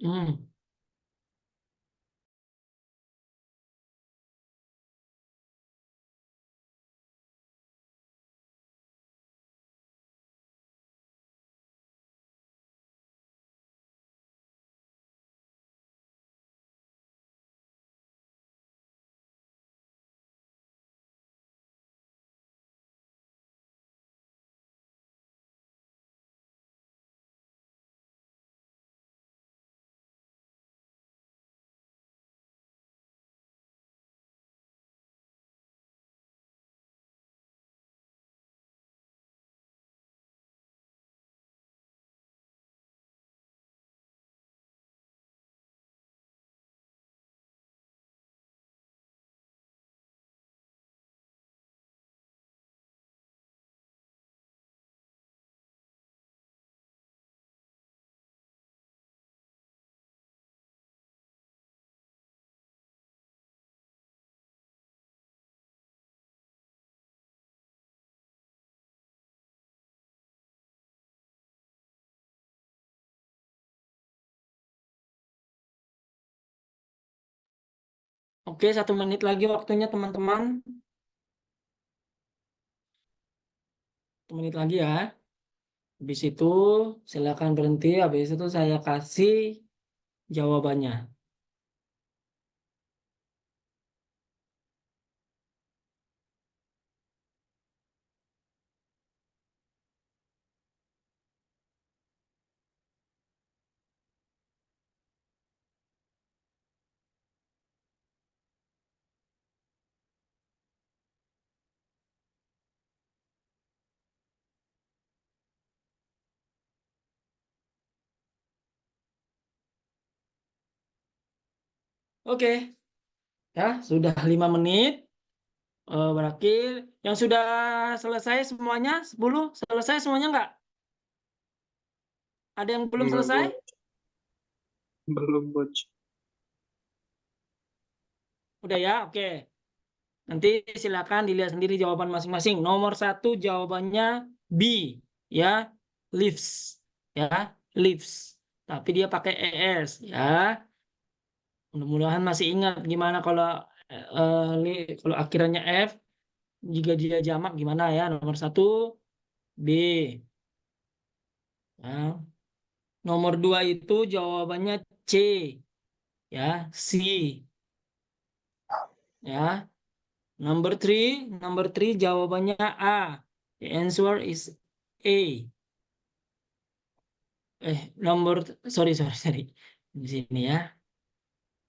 Hmm. Oke, 1 menit lagi waktunya teman-teman. 1 menit lagi ya. Habis itu silakan berhenti. Habis itu saya kasih jawabannya. Oke, ya sudah 5 menit. Berakhir. Yang sudah selesai semuanya, 10 selesai semuanya nggak? Ada yang belum Enggak, selesai? coach. Belum, coach. Udah ya, oke. Nanti silakan dilihat sendiri jawaban masing-masing. Nomor 1 jawabannya B, ya, leaves, ya, leaves. Tapi dia pakai es, ya. Mudah-mudahan masih ingat gimana kalau kalau akhirannya F, jika dia jamak gimana ya. Nomor 1 B, ya. Nomor 2 itu jawabannya C, ya, C, ya. Number three jawabannya A. The answer is A. Sorry. Di sini ya.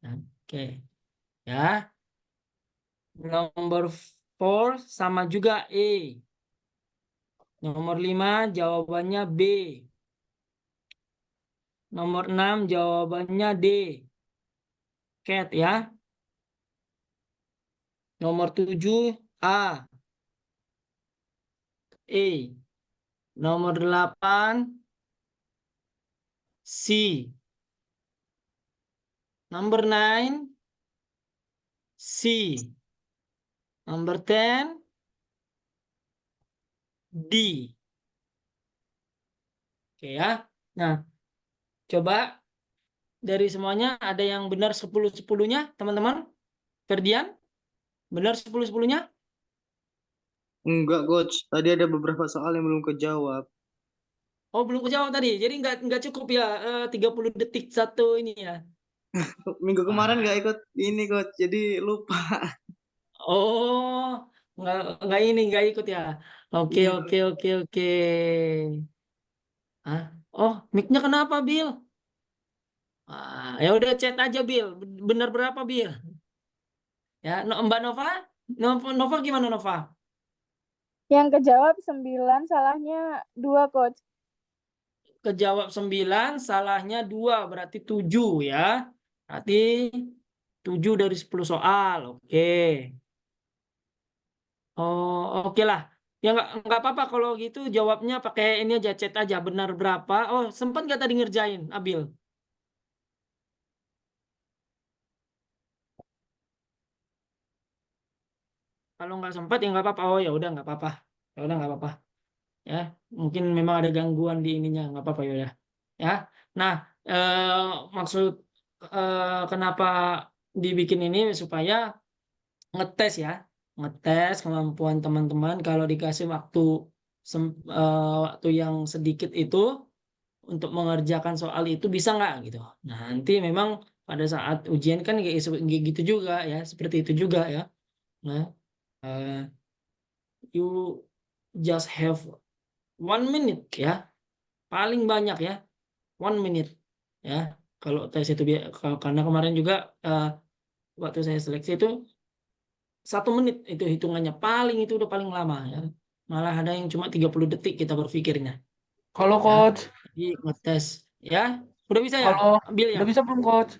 Oke. Ya. Nomor 4 sama juga E. Nomor 5 jawabannya B. Nomor 6 jawabannya D. Cat ya. Nomor 7 A. E. Nomor 8 C. Number 9 C. Number 10 D. Oke ya. Nah, coba dari semuanya ada yang benar 10-10-nya, teman-teman? Ferdian, benar 10-10-nya? Enggak, coach. Tadi ada beberapa soal yang belum kejawab. Oh, belum kejawab tadi. Jadi nggak cukup ya 30 detik satu ini ya. Minggu kemarin nggak Wah. ikut ini, coach. Jadi lupa. Oh, nggak ikut ya. Oke, Iya, oke, coach. oke, oke. Hah? Oh, mic-nya kenapa, Bill? Ya udah chat aja, Bill. Benar berapa, Bill? Ya, Mbak Nova? Nova gimana, Nova? Yang kejawab 9, salahnya 2, coach. Kejawab 9, salahnya 2, berarti 7 ya. Berarti 7 dari 10 soal. Oke. Oh, oke lah. Ya nggak apa-apa kalau gitu jawabnya pakai ini aja, chat aja benar berapa. Oh, sempat nggak tadi ngerjain, Abil? Kalau nggak sempat ya nggak apa-apa. Oh ya udah nggak apa-apa. Ya udah nggak apa-apa. Ya, mungkin memang ada gangguan di ininya, nggak apa-apa ya udah. Ya. Nah, maksud kenapa dibikin ini supaya ngetes ya, ngetes kemampuan teman-teman kalau dikasih waktu yang sedikit itu untuk mengerjakan soal itu bisa nggak gitu. Nah, nanti memang pada saat ujian kan kayak gitu juga ya, seperti itu juga ya. Nah, you just have 1 minute ya, paling banyak ya 1 minute ya. Kalau tes itu karena kemarin juga waktu saya seleksi itu 1 menit itu hitungannya paling itu udah paling lama ya. Malah ada yang cuma 30 detik kita berpikirnya Halo ya. coach. Jadi ngetes ya. Udah bisa ya? Halo. Ambil ya? Udah bisa belum coach?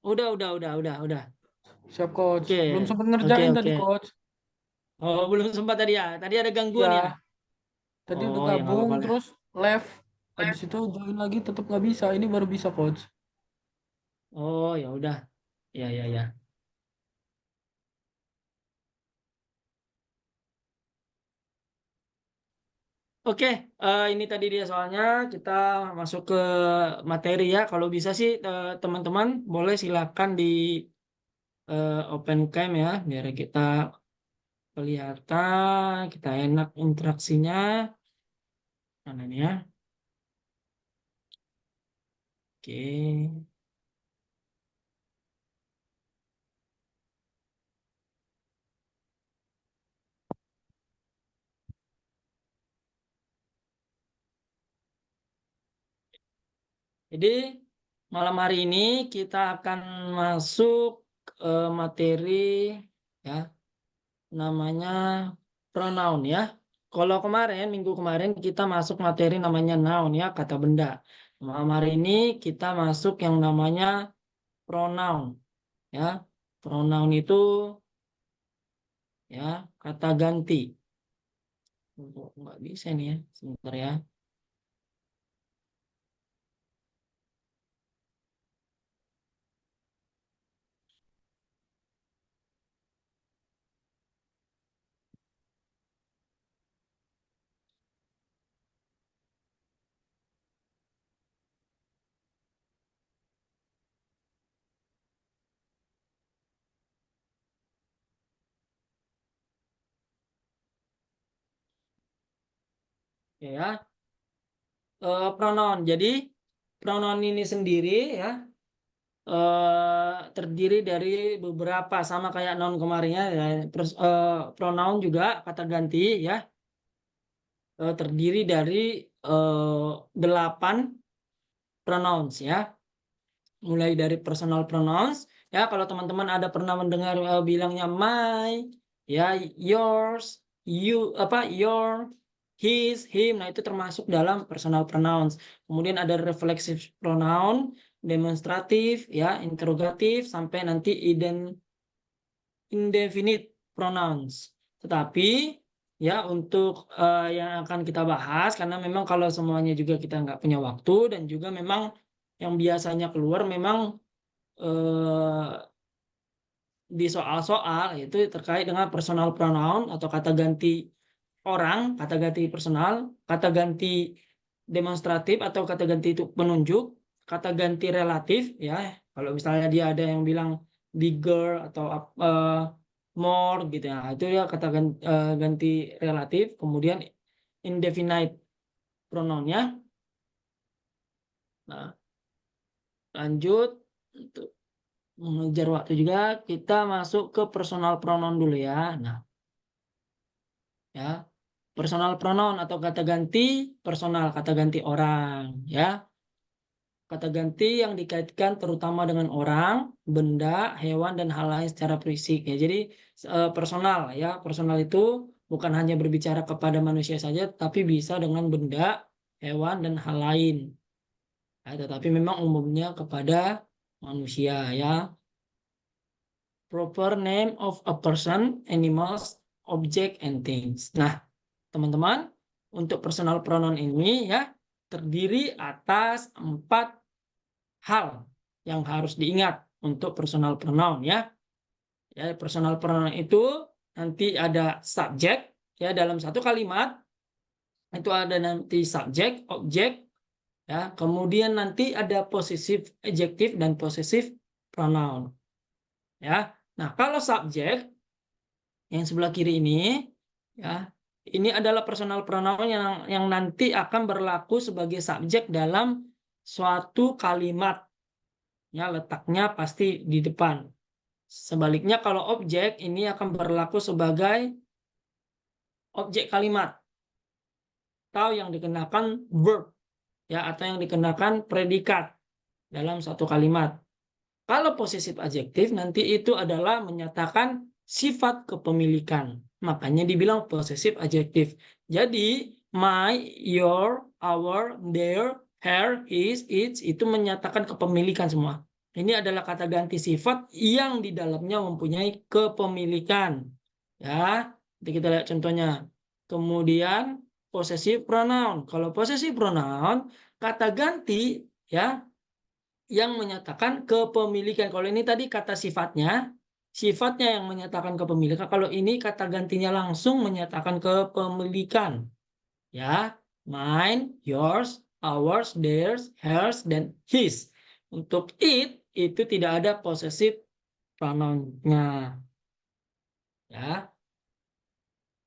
Udah. Siap coach. Oke. Belum sempat Oke, ngerjain tadi oke. coach. Oh, belum sempat tadi ya. Tadi ada gangguan ya. Iya. Tadi udah Oh, ya nggak gabung apa-apa lah. terus left. Habis itu join lagi tetap nggak bisa. Ini baru bisa coach. Oh, ya udah. Ya. Oke, ini tadi dia soalnya kita masuk ke materi ya. Kalau bisa sih teman-teman boleh silakan di open cam ya, biar kita kelihatan, kita enak interaksinya. Mana ini ya? Oke. Jadi malam hari ini kita akan masuk materi ya, namanya pronoun ya. Kalau minggu kemarin kita masuk materi namanya noun ya, kata benda. Malam hari ini kita masuk yang namanya pronoun ya. Pronoun itu ya kata ganti. Nggak bisa nih ya, sebentar ya. Ya, pronoun. Jadi pronoun ini sendiri ya terdiri dari beberapa, sama kayak noun kemarinnya ya. Pronoun juga kata ganti ya, terdiri dari 8 pronouns ya. Mulai dari personal pronouns ya, kalau teman-teman ada pernah mendengar bilangnya my ya, yours, you, your, his, him, nah itu termasuk dalam personal pronouns. Kemudian ada reflexive pronoun, demonstratif ya, interrogatif, sampai nanti indefinite pronouns. Tetapi ya untuk yang akan kita bahas, karena memang kalau semuanya juga kita nggak punya waktu, dan juga memang yang biasanya keluar memang di soal-soal itu terkait dengan personal pronoun atau kata ganti orang, kata ganti personal, kata ganti demonstratif atau kata ganti itu penunjuk, kata ganti relatif ya. Kalau misalnya dia ada yang bilang bigger atau more gitu ya, itu ya kata ganti relatif. Kemudian indefinite pronounnya. Nah, lanjut untuk mengejar waktu juga, kita masuk ke personal pronoun dulu ya. Nah, ya, personal pronoun atau kata ganti personal, kata ganti orang ya. Kata ganti yang dikaitkan terutama dengan orang, benda, hewan, dan hal lain secara fisik ya. Jadi personal ya, personal itu bukan hanya berbicara kepada manusia saja, tapi bisa dengan benda, hewan, dan hal lain ya, tetapi memang umumnya kepada manusia ya. Proper name of a person, animals, object, and things. Nah, teman-teman, untuk personal pronoun ini ya terdiri atas 4 hal yang harus diingat untuk personal pronoun ya. Ya, personal pronoun itu nanti ada subjek ya, dalam satu kalimat itu ada nanti subjek, objek, Ya, kemudian nanti ada possessive adjective dan possessive pronoun. Ya. Nah, kalau subjek yang sebelah kiri ini, ya, ini adalah personal pronoun yang nanti akan berlaku sebagai subjek dalam suatu kalimat. Ya, letaknya pasti di depan. Sebaliknya kalau objek ini akan berlaku sebagai objek kalimat atau yang dikenakan verb, ya, atau yang dikenakan predikat dalam satu kalimat. Kalau possessive adjective nanti itu adalah menyatakan sifat kepemilikan. Makanya dibilang possessive adjective. Jadi my, your, our, their, her, his, its itu menyatakan kepemilikan semua. Ini adalah kata ganti sifat yang di dalamnya mempunyai kepemilikan. Ya, nanti kita lihat contohnya. Kemudian possessive pronoun. Kalau possessive pronoun kata ganti ya yang menyatakan kepemilikan. Kalau ini tadi kata sifatnya yang menyatakan kepemilikan. Kalau ini kata gantinya langsung menyatakan kepemilikan. Ya, mine, yours, ours, theirs, hers, dan his. Untuk it itu tidak ada possessive pronoun-nya. Ya.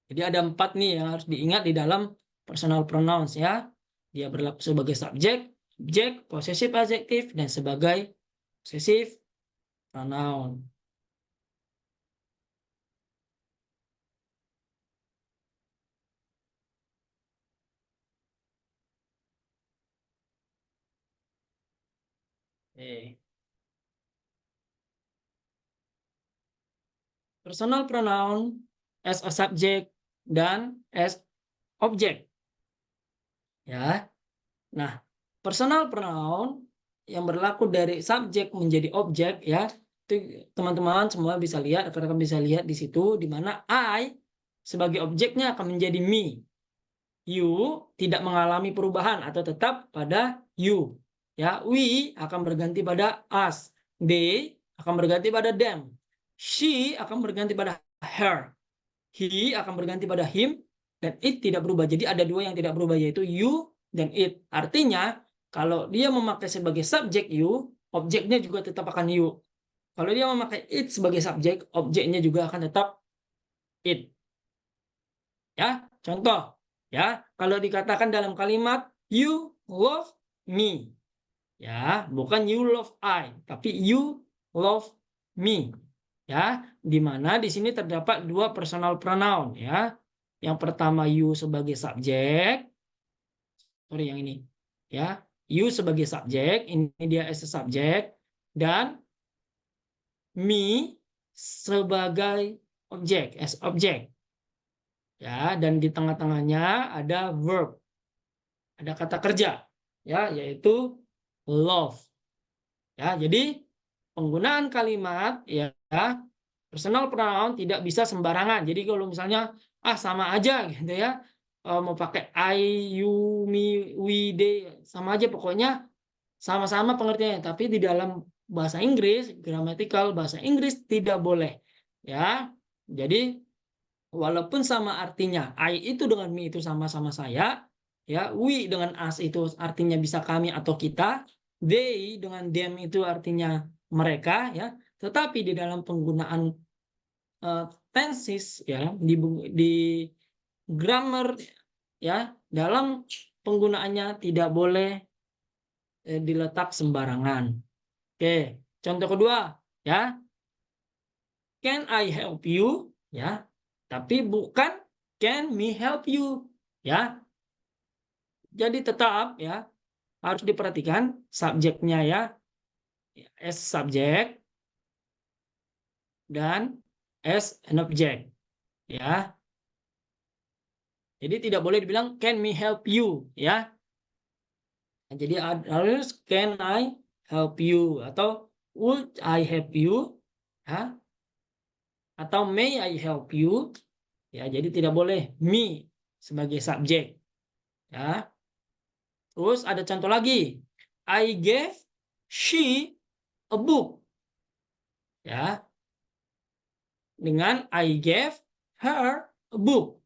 Jadi ada 4 nih yang harus diingat di dalam personal pronouns ya. Dia berlaku sebagai subjek, objek, possessive adjective, dan sebagai possessive pronoun. Oke. Personal pronoun as a subject dan as object. Ya. Nah, personal pronoun yang berlaku dari subjek menjadi objek ya. Itu teman-teman semua bisa lihat, rekan-rekan bisa lihat di situ di mana I sebagai objeknya akan menjadi me. You tidak mengalami perubahan atau tetap pada you. Ya, we akan berganti pada us. They akan berganti pada them. She akan berganti pada her. He akan berganti pada him dan it tidak berubah. Jadi ada 2 yang tidak berubah yaitu you dan it. Artinya kalau dia memakai sebagai subjek you, objeknya juga tetap akan you. Kalau dia memakai it sebagai subjek, objeknya juga akan tetap it. Ya, contoh. Ya, kalau dikatakan dalam kalimat you love me. Ya, bukan you love I, tapi you love me. Ya, di mana di sini terdapat 2 personal pronoun ya. Yang pertama you sebagai subjek. Sorry yang ini. Ya, you sebagai subjek, ini dia as a subject dan me sebagai objek, as object. Ya, dan di tengah-tengahnya ada verb. Ada kata kerja ya, yaitu love. Ya, jadi penggunaan kalimat ya personal pronoun tidak bisa sembarangan. Jadi kalau misalnya sama aja gitu ya, mau pakai I, you, me, we, they sama aja pokoknya sama-sama pengertiannya. Tapi di dalam bahasa Inggris, gramatikal bahasa Inggris tidak boleh. Ya. Jadi walaupun sama artinya, I itu dengan me itu sama-sama saya, ya, we dengan us itu artinya bisa kami atau kita, they dengan them itu artinya mereka, ya, tetapi di dalam penggunaan tenses, ya, di grammar, ya, dalam penggunaannya tidak boleh diletak sembarangan. Oke, contoh kedua, ya, can I help you, ya. Tapi bukan can me help you, ya. Jadi tetap ya harus diperhatikan subjeknya ya, as subject dan as an object, ya. Jadi tidak boleh dibilang can me help you, ya. Jadi harus can I help you atau would I help you, ya. Atau may I help you. Ya, jadi tidak boleh me sebagai subjek. Ya. Terus ada contoh lagi. I gave she a book. Ya. Dengan I gave her a book.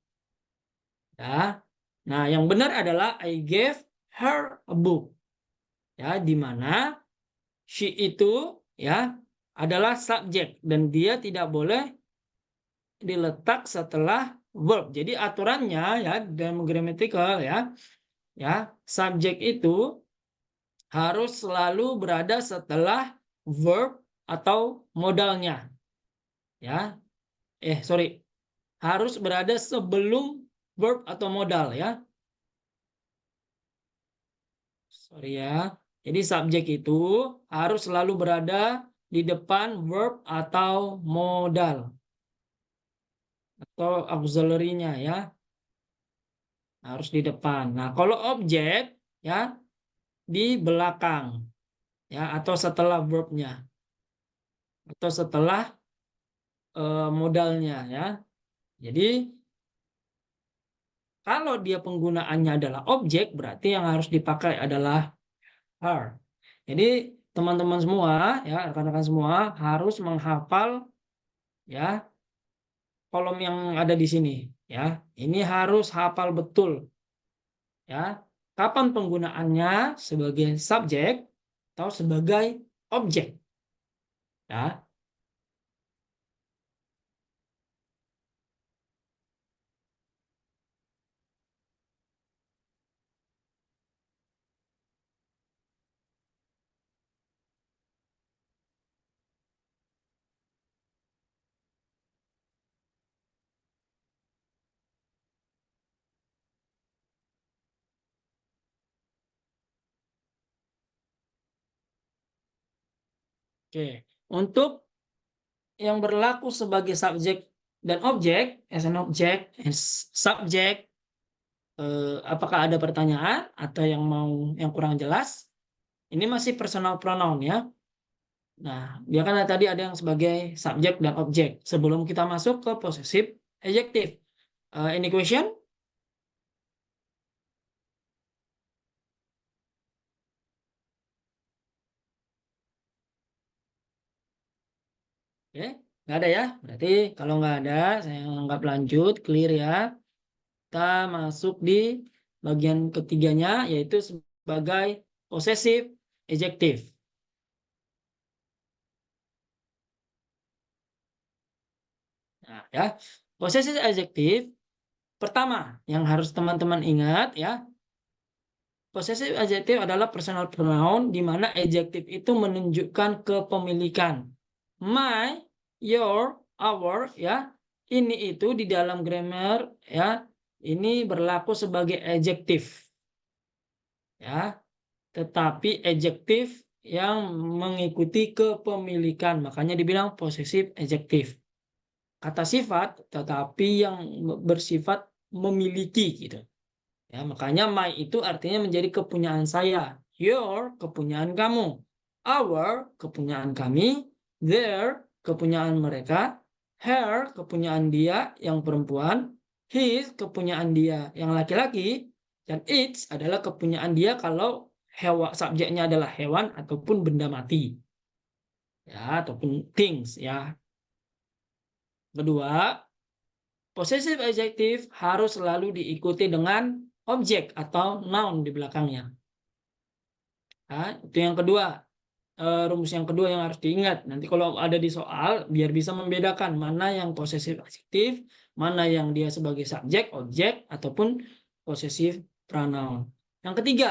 Ya. Nah, yang benar adalah I gave her a book. ya, di mana she itu ya adalah subjek dan dia tidak boleh diletak setelah verb. Jadi aturannya ya dalam grammatical ya subjek itu harus selalu berada setelah verb atau modalnya. Ya. Sorry. Harus berada sebelum verb atau modal ya. Sorry ya. Jadi subjek itu harus selalu berada di depan verb atau modal atau auxiliary-nya ya. Harus di depan. Nah, kalau objek ya di belakang ya atau setelah verb-nya atau setelah modalnya ya. Jadi kalau dia penggunaannya adalah objek, berarti yang harus dipakai adalah her. Jadi teman-teman semua ya, rekan-rekan semua harus menghafal ya kolom yang ada di sini ya. Ini harus hafal betul ya. Kapan penggunaannya sebagai subjek atau sebagai objek ya. Oke, untuk yang berlaku sebagai subjek dan objek, as an object, as subject, apakah ada pertanyaan atau yang kurang jelas? Ini masih personal pronoun ya. Nah, dia kan tadi ada yang sebagai subjek dan objek. Sebelum kita masuk ke possessive adjective. Any question? Oke, nggak ada ya. Berarti kalau nggak ada, saya anggap lanjut, clear ya. Kita masuk di bagian ketiganya, yaitu sebagai possessive adjective. Nah, ya, possessive adjective pertama yang harus teman-teman ingat ya. Possessive adjective adalah personal pronoun di mana adjective itu menunjukkan kepemilikan. My, your, our ya. Ini itu di dalam grammar ya. Ini berlaku sebagai adjective. Ya. Tetapi adjective yang mengikuti kepemilikan, makanya dibilang possessive adjective. Kata sifat tetapi yang bersifat memiliki gitu. Ya, makanya my itu artinya menjadi kepunyaan saya, your kepunyaan kamu, our kepunyaan kami, their kepunyaan mereka, her kepunyaan dia yang perempuan, his kepunyaan dia yang laki-laki, dan its adalah kepunyaan dia kalau subjeknya adalah hewan ataupun benda mati. Ya, ataupun things ya. Kedua, possessive adjective harus selalu diikuti dengan objek atau noun di belakangnya. Nah, itu yang kedua, rumus yang kedua yang harus diingat. Nanti kalau ada di soal, biar bisa membedakan mana yang possessive adjective, mana yang dia sebagai subjek, objek, ataupun possessive pronoun. Yang ketiga,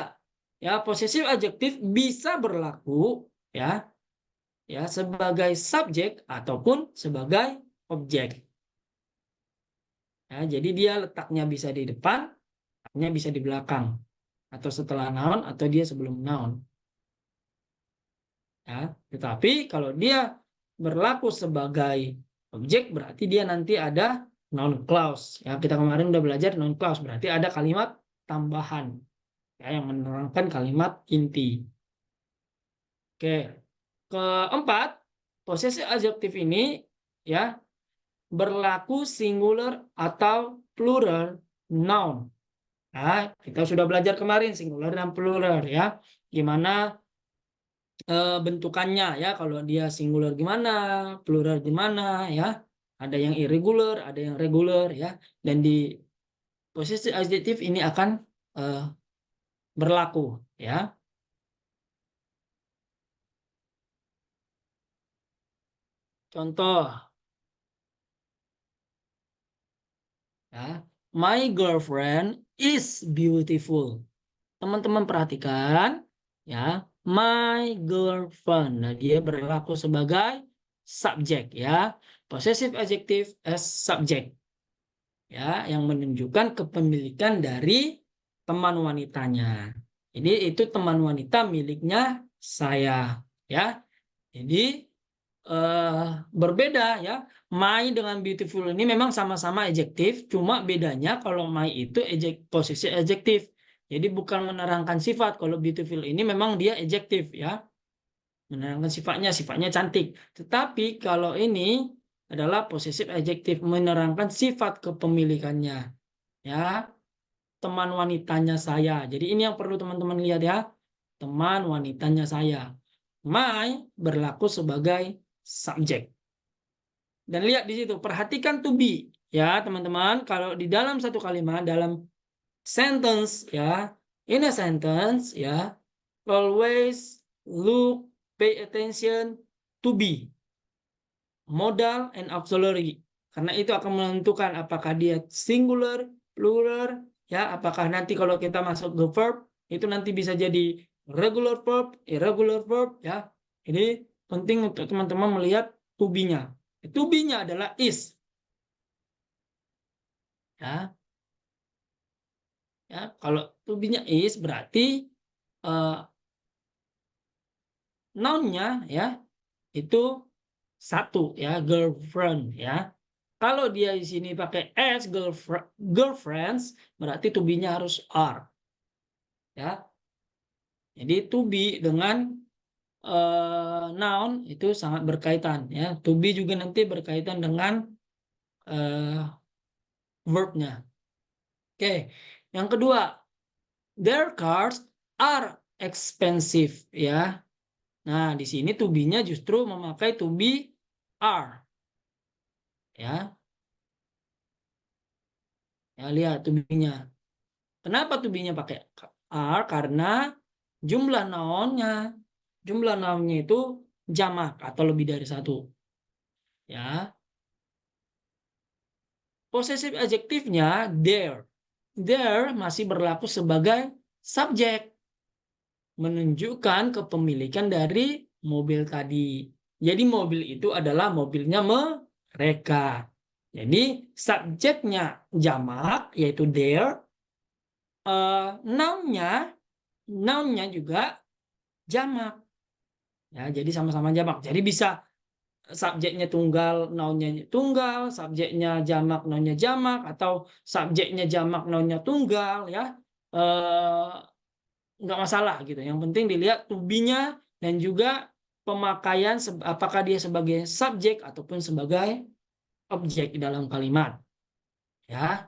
ya possessive adjective bisa berlaku ya sebagai subjek ataupun sebagai objek. Ya, jadi dia letaknya bisa di depan, letaknya bisa di belakang, atau setelah noun, atau dia sebelum noun. Ya, tetapi kalau dia berlaku sebagai objek, berarti dia nanti ada noun clause. Ya, kita kemarin udah belajar noun clause, berarti ada kalimat tambahan ya, yang menerangkan kalimat inti. Oke, keempat, possessive adjective ini ya berlaku singular atau plural noun. Nah, kita sudah belajar kemarin singular dan plural ya. Gimana bentukannya ya, kalau dia singular gimana, plural gimana ya. Ada yang irregular, ada yang regular ya. Dan di possessive adjective ini akan berlaku ya. Contoh, ya, my girlfriend is beautiful. Teman-teman perhatikan, ya, my girlfriend. Nah, dia berlaku sebagai subjek, ya, possessive adjective as subject, ya, yang menunjukkan kepemilikan dari teman wanitanya. Jadi itu teman wanita miliknya saya, ya. Jadi berbeda, ya. My dengan beautiful ini memang sama-sama adjektif, cuma bedanya kalau my itu posisi adjektif. Jadi bukan menerangkan sifat. Kalau beautiful ini memang dia adjektif, ya. Menerangkan sifatnya cantik. Tetapi kalau ini adalah possessive adjektif, menerangkan sifat kepemilikannya, ya. Teman wanitanya saya. Jadi ini yang perlu teman-teman lihat, ya. Teman wanitanya saya. My berlaku sebagai subjek. Dan lihat di situ, perhatikan to be, ya teman-teman. Kalau di dalam satu kalimat, dalam sentence, ya, in a sentence, ya, always look, pay attention to be, modal and auxiliary. Karena itu akan menentukan apakah dia singular, plural, ya, apakah nanti kalau kita masuk ke verb itu nanti bisa jadi regular verb, irregular verb, ya. Ini penting untuk teman-teman melihat to be-nya. To be-nya adalah is. Ya. Ya, kalau to be-nya is berarti noun-nya, ya, itu satu, ya, girlfriend, ya. Kalau dia di sini pakai as, girlfriends, berarti to be-nya harus are, ya. Jadi to be dengan noun itu sangat berkaitan, ya. To be juga nanti berkaitan dengan verb-nya. Oke, yang kedua, their cars are expensive, ya. Nah, di sini to be-nya justru memakai to be are, ya. Ya, lihat to be-nya. Kenapa to be-nya pakai are? Karena jumlah noun-nya itu jamak atau lebih dari satu, ya. Possessive adjektifnya there. There masih berlaku sebagai subjek, menunjukkan kepemilikan dari mobil tadi. Jadi mobil itu adalah mobilnya mereka. Jadi subjeknya jamak yaitu there, noun-nya juga jamak. Ya, jadi sama-sama jamak. Jadi bisa subjeknya tunggal, noun-nya tunggal, subjeknya jamak, noun-nya jamak, atau subjeknya jamak, noun-nya tunggal, ya. Nggak masalah gitu. Yang penting dilihat to be-nya dan juga pemakaian apakah dia sebagai subjek ataupun sebagai objek dalam kalimat, ya.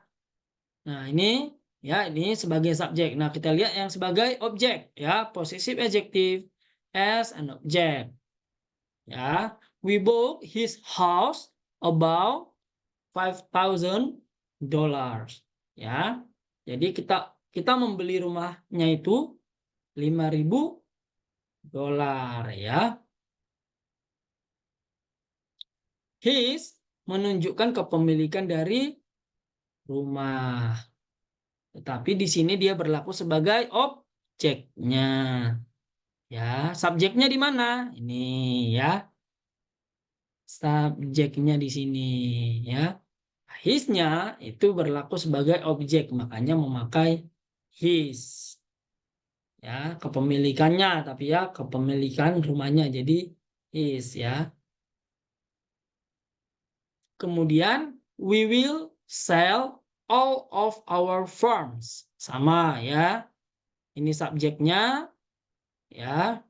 Nah, ini, ya, ini sebagai subjek. Nah, kita lihat yang sebagai objek, ya, possessive adjective as an object. Ya, we bought his house about $5,000. Ya, jadi kita membeli rumahnya itu $5.000, ya. His menunjukkan kepemilikan dari rumah. Tetapi di sini dia berlaku sebagai objeknya. Ya, subjeknya di mana? Ini, ya. Subjeknya di sini, ya. His-nya itu berlaku sebagai objek, makanya memakai his. Ya, kepemilikannya, tapi ya kepemilikan rumahnya jadi his, ya. Kemudian we will sell all of our farms. Sama, ya. Ini subjeknya, ya.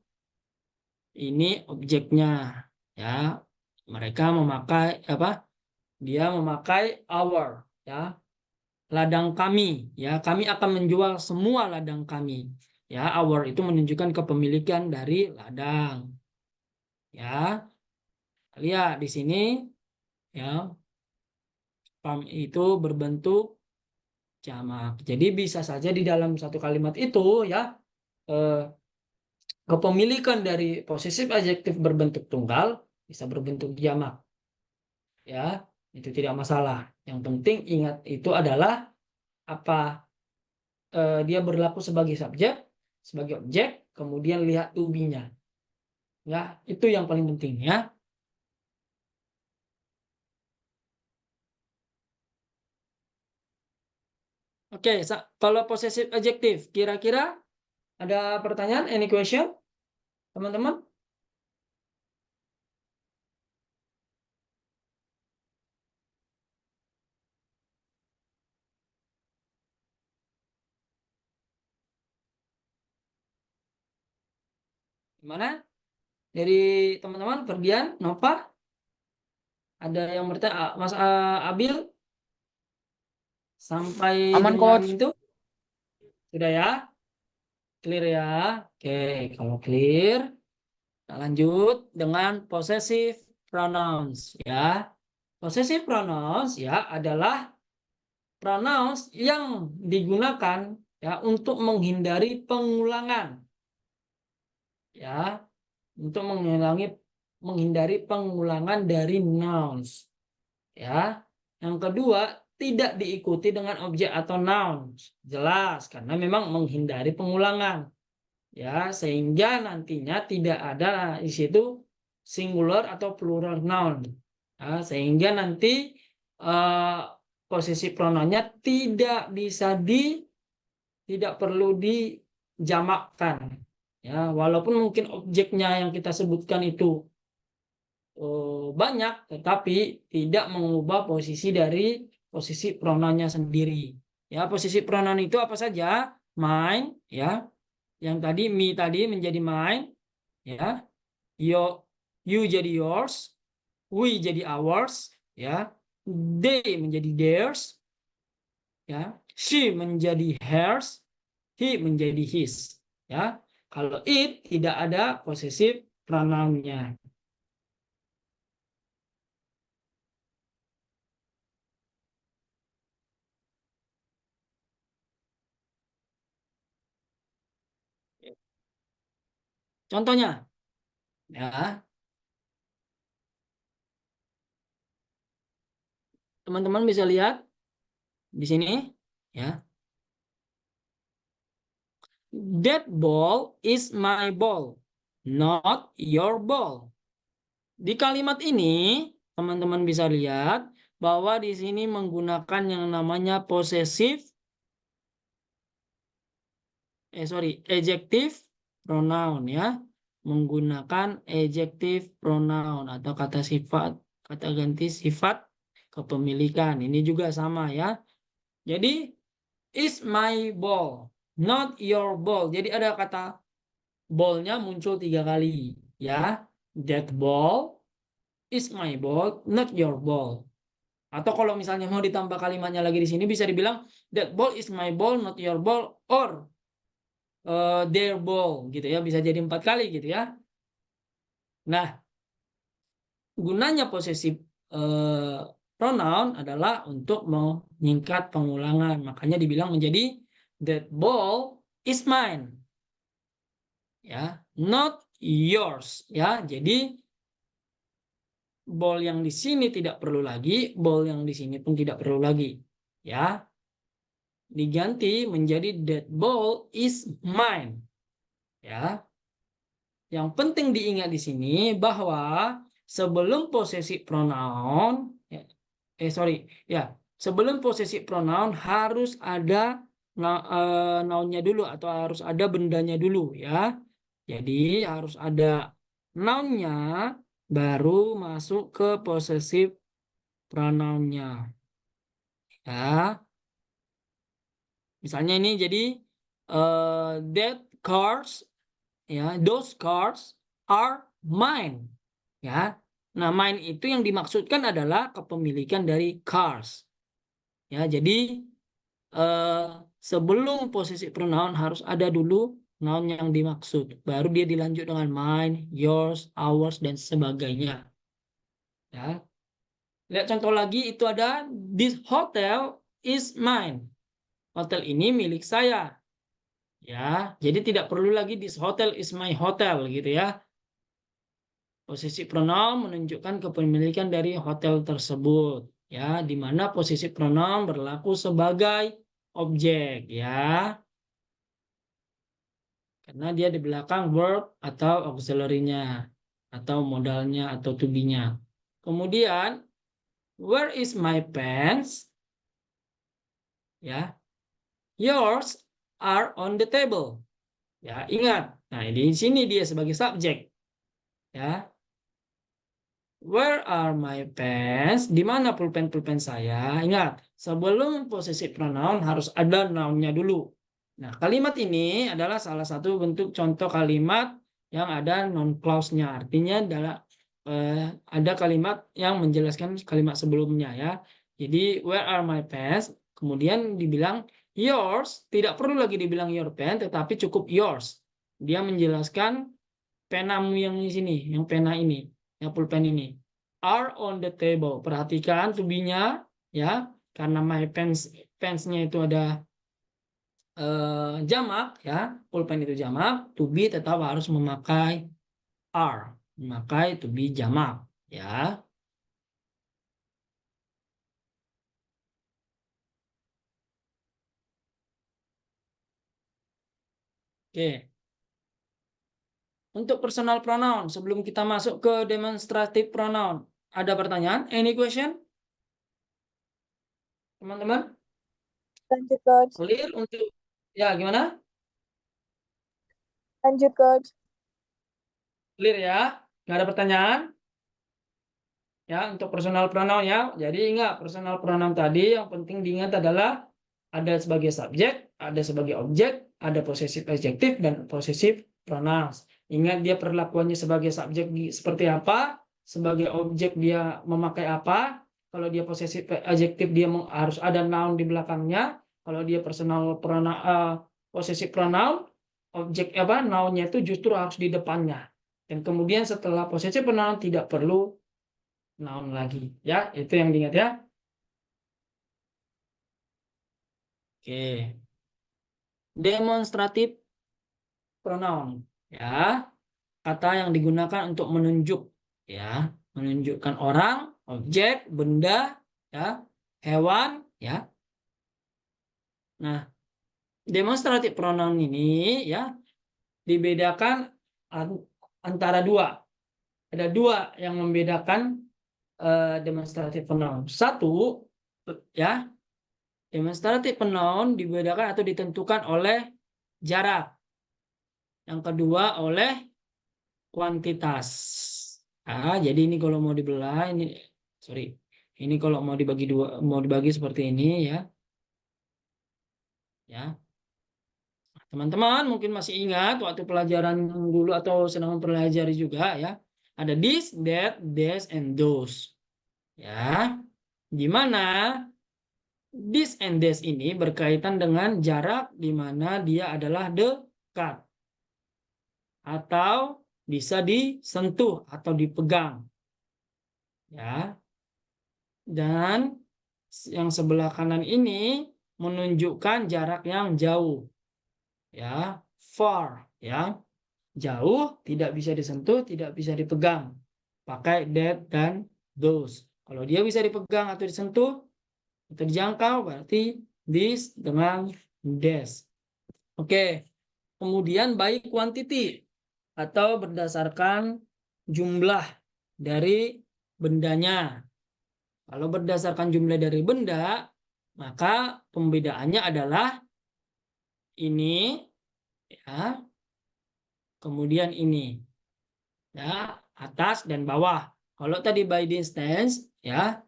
Ini objeknya, ya. Mereka memakai apa? Dia memakai our, ya. Ladang kami, ya. Kami akan menjual semua ladang kami. Ya, our itu menunjukkan kepemilikan dari ladang. Ya. Lihat di sini, ya. Farm itu berbentuk jamak. Jadi bisa saja di dalam satu kalimat itu, ya, kepemilikan dari possessive adjective berbentuk tunggal bisa berbentuk jamak. Ya, itu tidak masalah. Yang penting ingat itu adalah apa dia berlaku sebagai subjek, sebagai objek, kemudian lihat to be-nya. Ya, itu yang paling penting ya. Oke, kalau possessive adjective, kira-kira ada pertanyaan, any question, teman-teman? Gimana? Dari teman-teman, Ferdian, Nova, ada yang bertanya, Mas Abil, sampai Aman, dengan Coach. itu, sudah ya? Clear ya? Oke, kalau clear, kita lanjut dengan possessive pronouns ya. Possessive pronouns ya adalah pronouns yang digunakan ya untuk menghindari pengulangan. Ya, untuk menghindari pengulangan dari nouns. Ya. Yang kedua, tidak diikuti dengan objek atau nouns. Jelas karena memang menghindari pengulangan. Ya, sehingga nantinya tidak ada di situ singular atau plural noun. Ya, sehingga nanti posisi pronounnya tidak perlu dijamakkan. Ya, walaupun mungkin objeknya yang kita sebutkan itu banyak, tetapi tidak mengubah posisi dari posisi pronounnya sendiri. Ya, posisi pronoun itu apa saja? Mine, ya. Yang tadi me tadi menjadi mine, ya. You jadi yours, we jadi ours, ya. They menjadi theirs, ya. She menjadi hers, he menjadi his, ya. Kalau it tidak ada possessive pronounnya. Contohnya, ya, teman-teman bisa lihat di sini, ya. That ball is my ball, not your ball. Di kalimat ini, teman-teman bisa lihat bahwa di sini menggunakan yang namanya possessive, adjective pronoun, ya. Menggunakan adjective pronoun atau kata sifat, kata ganti sifat kepemilikan. Ini juga sama ya. Jadi is my ball, not your ball. Jadi ada kata ball-nya muncul 3 kali ya. That ball is my ball, not your ball. Atau kalau misalnya mau ditambah kalimatnya lagi di sini bisa dibilang that ball is my ball, not your ball, or their ball gitu ya. Bisa jadi 4 kali gitu ya. Nah, gunanya possessive pronoun adalah untuk menyingkat pengulangan. Makanya dibilang menjadi that ball is mine. Ya, not yours ya. Jadi ball yang di sini tidak perlu lagi, ball yang di sini pun tidak perlu lagi. Ya. Diganti menjadi that ball is mine. Ya. Yang penting diingat di sini bahwa sebelum posisi pronoun sebelum posisi pronoun harus ada nounnya dulu atau harus ada bendanya dulu ya. Jadi harus ada nounnya baru masuk ke possessive pronounnya. Ya. Misalnya ini jadi that cars ya, those cars are mine. Ya. Nah, mine itu yang dimaksudkan adalah kepemilikan dari cars. Ya, jadi sebelum posisi pronoun harus ada dulu noun yang dimaksud. Baru dia dilanjut dengan mine, yours, ours, dan sebagainya. Ya. Lihat contoh lagi, itu ada this hotel is mine. Hotel ini milik saya. Ya, jadi tidak perlu lagi this hotel is my hotel gitu ya. Posisi pronoun menunjukkan kepemilikan dari hotel tersebut, ya, di mana posisi pronoun berlaku sebagai objek, ya, karena dia di belakang verb atau auxiliary-nya atau modalnya atau to be-nya. Kemudian where is my pants? Ya, yours are on the table. Ya, ingat. Nah, di sini dia sebagai subjek. Ya. Where are my pants? Di mana pulpen-pulpen saya? Ingat, sebelum posisi pronoun harus ada noun-nya dulu. Nah, kalimat ini adalah salah satu bentuk contoh kalimat yang ada noun clause-nya. Artinya adalah ada kalimat yang menjelaskan kalimat sebelumnya, ya. Jadi, where are my pants? Kemudian dibilang yours, tidak perlu lagi dibilang your pen, tetapi cukup yours. Dia menjelaskan penamu yang di sini, yang pena ini, yang pulpen ini, are on the table. Perhatikan to be-nya, ya, karena my pens-nya itu ada jamak, ya, pulpen itu jamak, to be tetap harus memakai are, memakai to be jamak, ya. Oke. Untuk personal pronoun, sebelum kita masuk ke demonstrative pronoun, ada pertanyaan? Any question? Teman-teman? Lanjut, Coach. Clear untuk, ya, gimana? Lanjut, Coach. Clear ya? Nggak ada pertanyaan? Ya, untuk personal pronoun ya. Jadi ingat, personal pronoun tadi yang penting diingat adalah ada sebagai subjek, ada sebagai objek, ada possessive adjective dan possessive pronouns. Ingat dia perlakuannya sebagai subjek seperti apa, sebagai objek dia memakai apa. Kalau dia possessive adjective dia harus ada noun di belakangnya. Kalau dia personal pronoun, possessive pronoun, objek apa nounnya itu justru harus di depannya. Dan kemudian setelah possessive pronoun tidak perlu noun lagi, ya, itu yang diingat ya. Oke, demonstratif pronoun, ya, kata yang digunakan untuk menunjuk, ya, menunjukkan orang, objek, benda, ya, hewan, ya. Nah, demonstratif pronoun ini, ya, dibedakan antara dua. Ada dua yang membedakan demonstratif pronoun. Satu, ya, demonstratif pronoun dibedakan atau ditentukan oleh jarak. Yang kedua oleh kuantitas. Nah, jadi ini kalau mau dibelah ini, sorry, ini kalau mau dibagi dua, mau dibagi seperti ini, ya. Ya. Teman-teman mungkin masih ingat waktu pelajaran dulu atau sedang mempelajari juga, ya. Ada this, that, this, and those. Ya. Di mana this and this ini berkaitan dengan jarak di mana dia adalah dekat atau bisa disentuh atau dipegang, ya. Dan yang sebelah kanan ini menunjukkan jarak yang jauh, ya, far, ya, jauh, tidak bisa disentuh, tidak bisa dipegang, pakai that dan those. Kalau dia bisa dipegang atau disentuh atau dijangkau berarti this dengan this. Oke, kemudian by quantity atau berdasarkan jumlah dari bendanya. Kalau berdasarkan jumlah dari benda, maka pembedaannya adalah ini, ya, kemudian ini, ya, atas dan bawah. Kalau tadi by distance, ya,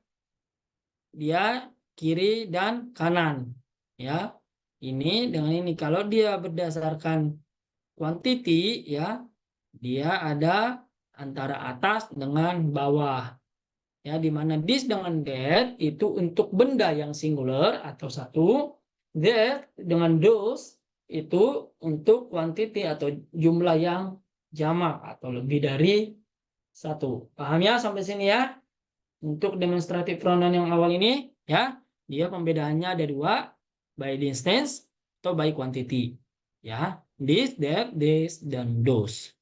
dia kiri dan kanan, ya, ini dengan ini. Kalau dia berdasarkan quantity, ya, dia ada antara atas dengan bawah, ya, di mana this dengan that itu untuk benda yang singular atau satu, that dengan those itu untuk quantity atau jumlah yang jamak atau lebih dari satu. Paham ya sampai sini ya? Untuk demonstratif pronoun yang awal ini, ya, dia pembedaannya ada dua, by distance atau by quantity, ya, this, that, this, dan those.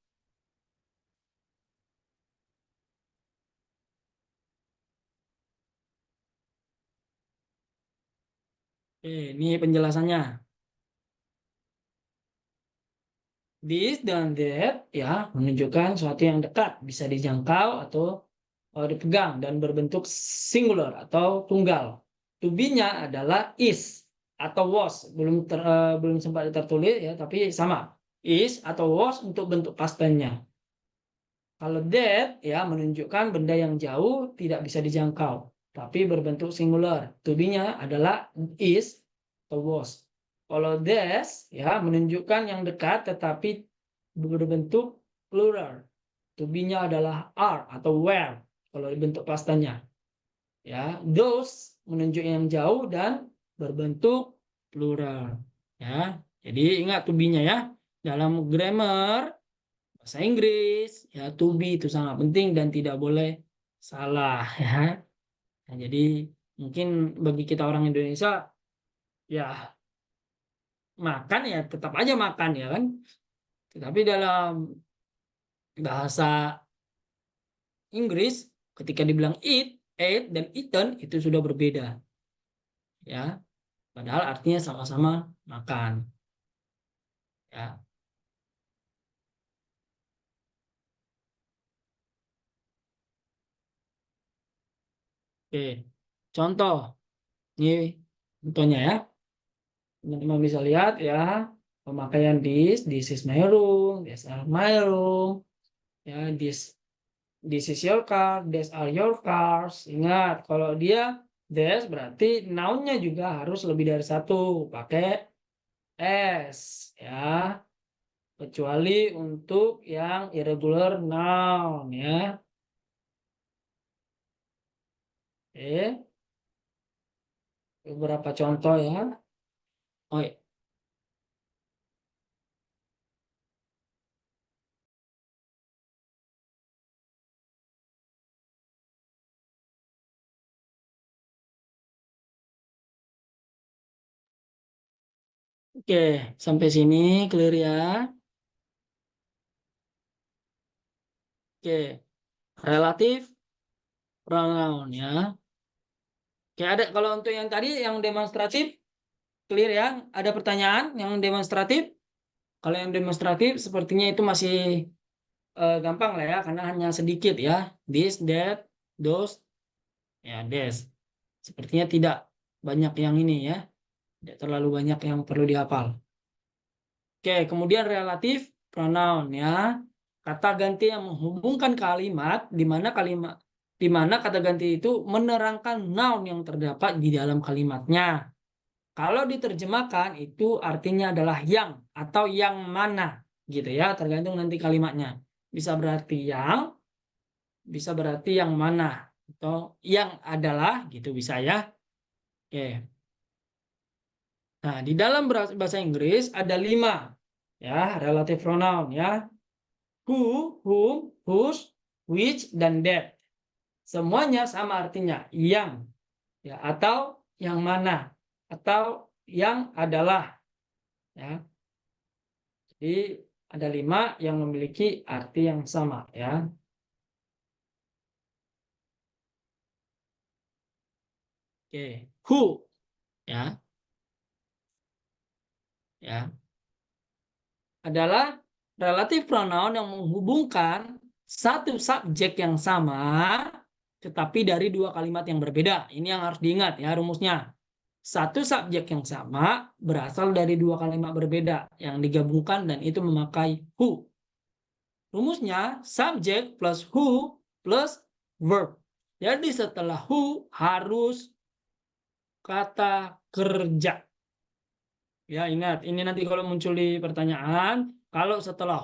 Ini penjelasannya. This dan that ya menunjukkan sesuatu yang dekat, bisa dijangkau atau dipegang dan berbentuk singular atau tunggal. To be-nya adalah is atau was, belum sempat tertulis ya, tapi sama. Is atau was untuk bentuk past tense-nya. Kalau that ya menunjukkan benda yang jauh tidak bisa dijangkau, tapi berbentuk singular. To be-nya adalah is atau was. Kalau this ya menunjukkan yang dekat tetapi berbentuk plural. To be-nya adalah are atau were kalau bentuk pastanya. Ya, those menunjuk yang jauh dan berbentuk plural. Ya, jadi ingat to be-nya ya. Dalam grammar bahasa Inggris ya to be itu sangat penting dan tidak boleh salah ya. Nah, jadi mungkin bagi kita orang Indonesia ya makan ya tetap aja makan ya kan. Tetapi dalam bahasa Inggris ketika dibilang eat, ate dan eaten itu sudah berbeda. Ya. Padahal artinya sama-sama makan. Ya. Oke. Contoh. Ini contohnya ya. Teman-teman bisa lihat ya. Pemakaian this is my room, these are my room. Ya, this is your car, these are your cars. Ingat, kalau dia this berarti noun-nya juga harus lebih dari satu, pakai s ya. Kecuali untuk yang irregular noun ya. Oke. Beberapa contoh ya. Oh, iya. Oke, sampai sini clear ya. Oke, relatif pronoun ya. Oke, ada kalau untuk yang tadi yang demonstratif clear ya. Ada pertanyaan yang demonstratif? Kalau yang demonstratif sepertinya itu masih gampang lah ya karena hanya sedikit ya. This, that, those, ya this. Sepertinya tidak banyak yang ini ya. Tidak terlalu banyak yang perlu dihafal. Oke, kemudian relatif pronoun ya. Kata ganti yang menghubungkan kalimat di mana kata ganti itu menerangkan noun yang terdapat di dalam kalimatnya. Kalau diterjemahkan itu artinya adalah yang atau yang mana gitu ya, tergantung nanti kalimatnya. Bisa berarti yang, bisa berarti yang mana atau yang adalah gitu bisa ya. Oke. Nah, di dalam bahasa Inggris ada 5 ya, relative pronoun ya. Who, whom, whose, which, dan that. Semuanya sama artinya, yang ya atau yang mana atau yang adalah ya. Jadi ada 5 yang memiliki arti yang sama ya. Oke, who ya. Ya. Adalah relative pronoun yang menghubungkan satu subjek yang sama tetapi dari 2 kalimat yang berbeda. Ini yang harus diingat ya rumusnya. Satu subjek yang sama berasal dari 2 kalimat berbeda yang digabungkan dan itu memakai who. Rumusnya subjek plus who plus verb. Jadi setelah who harus kata kerja. Ya ingat, ini nanti kalau muncul di pertanyaan, kalau setelah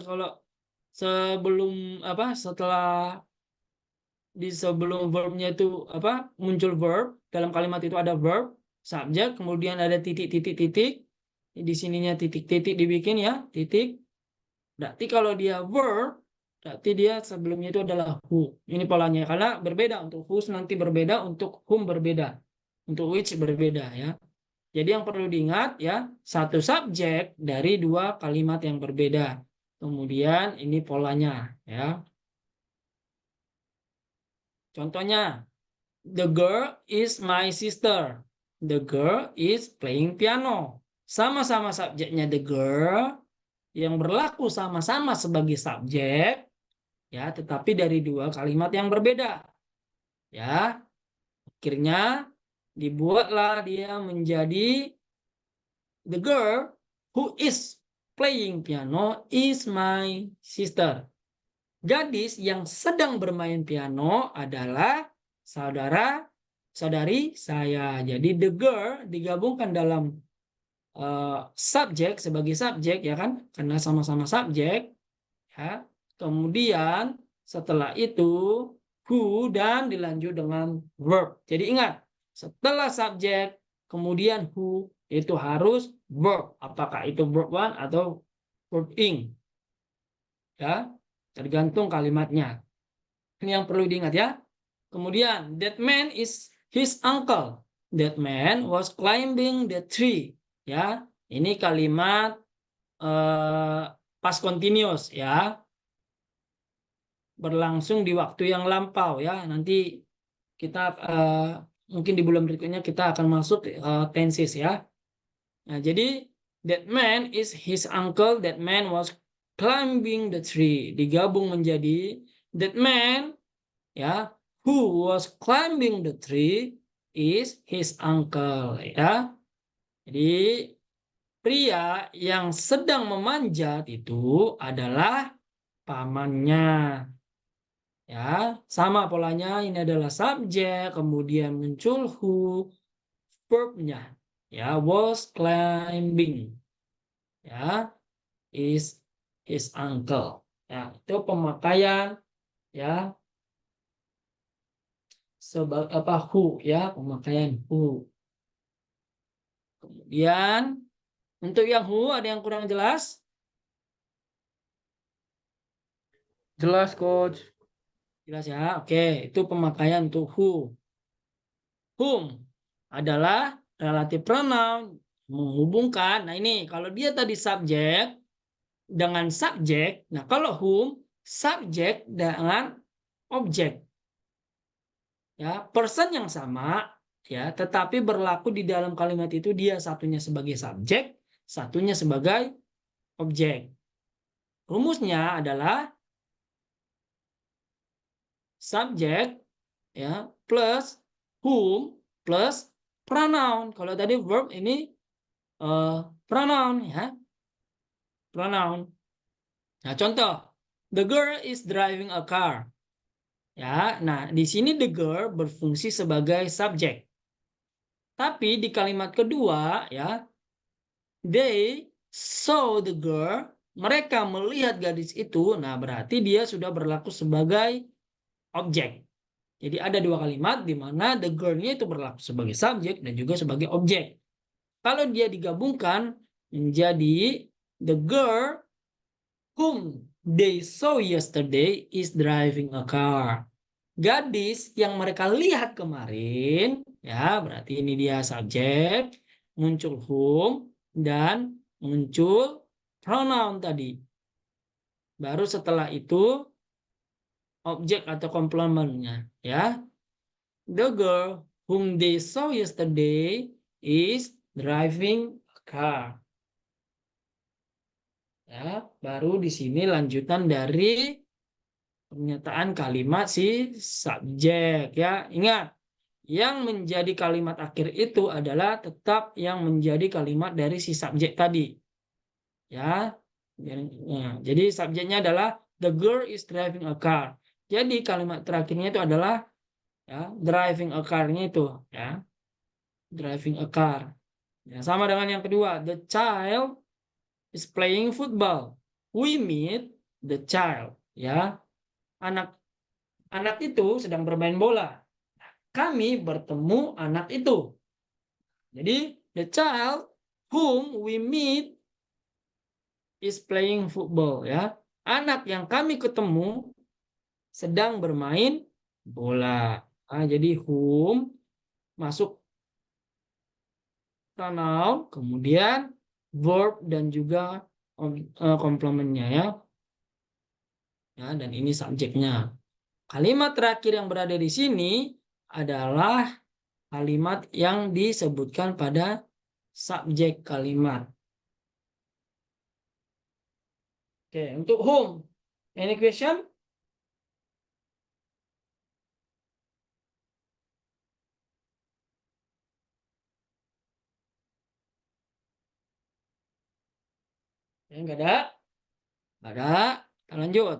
kalau sebelum setelah di sebelum verbnya itu muncul verb, dalam kalimat itu ada verb, subjek, kemudian ada titik-titik-titik, di sininya titik-titik dibikin ya, titik. Berarti kalau dia verb, berarti dia sebelumnya itu adalah who. Ini polanya, karena berbeda untuk whose nanti berbeda, untuk whom berbeda, untuk which berbeda ya. Jadi yang perlu diingat ya, satu subjek dari 2 kalimat yang berbeda. Kemudian ini polanya ya. Contohnya, the girl is my sister. The girl is playing piano. Sama-sama subjeknya the girl, yang berlaku sama-sama sebagai subjek, ya, tetapi dari dua kalimat yang berbeda. Ya, akhirnya dibuatlah dia menjadi the girl who is playing piano is my sister. Gadis yang sedang bermain piano adalah saudari saya. Jadi the girl digabungkan dalam subjek sebagai subjek, ya kan, karena sama-sama subjek, ya. Kemudian setelah itu who dan dilanjut dengan verb. Jadi ingat, setelah subjek kemudian who itu harus verb. Apakah itu verb one atau verb ing, ya, tergantung kalimatnya. Ini yang perlu diingat, ya. Kemudian that man is his uncle. That man was climbing the tree. Ya, ini kalimat past continuous, ya, berlangsung di waktu yang lampau, ya. Nanti kita mungkin di bulan berikutnya kita akan masuk tenses, ya. Nah, jadi that man is his uncle. That man was climbing the tree. Digabung menjadi that man, ya, who was climbing the tree is his uncle, ya. Jadi pria yang sedang memanjat itu adalah pamannya. Ya, sama polanya, ini adalah subjek, kemudian muncul who, verb-nya. Ya, was climbing. Ya, is his uncle. Ya, itu pemakaian, ya, who, ya, pemakaian who. Kemudian untuk yang who ada yang kurang jelas? Jelas, Coach. Jelas, ya. Oke, itu pemakaian untuk who. Whom adalah relative pronoun, menghubungkan. Nah, ini kalau dia tadi subjek dengan subjek, nah kalau whom subjek dengan objek. Ya, person yang sama, ya, tetapi berlaku di dalam kalimat itu dia satunya sebagai subjek, satunya sebagai objek. Rumusnya adalah subjek, ya, plus whom plus pronoun. Kalau tadi verb, ini pronoun, ya, pronoun. Nah, contoh, the girl is driving a car. Ya, nah di sini the girl berfungsi sebagai subjek. Tapi di kalimat kedua, ya, they saw the girl, mereka melihat gadis itu. Nah, berarti dia sudah berlaku sebagai objek. Jadi ada dua kalimat di mana the girl-nya itu berlaku sebagai subjek dan juga sebagai objek. Kalau dia digabungkan menjadi the girl whom they saw yesterday is driving a car. Gadis yang mereka lihat kemarin, ya, berarti ini dia subjek, muncul whom dan muncul pronoun tadi. Baru setelah itu objek atau komplementnya, ya. The girl whom they saw yesterday is driving a car. Ya, baru di sini lanjutan dari pernyataan kalimat si subjek, ya. Ingat, yang menjadi kalimat akhir itu adalah tetap yang menjadi kalimat dari si subjek tadi. Ya. Jadi subjeknya adalah the girl is driving a car. Jadi kalimat terakhirnya itu adalah, ya, driving a car-nya itu, ya. Driving a car. Ya, sama dengan yang kedua, the child is playing football. We meet the child, ya. Anak itu sedang bermain bola. Kami bertemu anak itu. Jadi the child whom we meet is playing football, ya. Anak yang kami ketemu sedang bermain bola. Nah, jadi whom masuk pronoun, kemudian verb dan juga komplementnya, ya. Ya, dan ini subjeknya. Kalimat terakhir yang berada di sini adalah kalimat yang disebutkan pada subjek kalimat. Oke, untuk whom, any question? Ya, nggak ada? Nggak ada. Kita lanjut.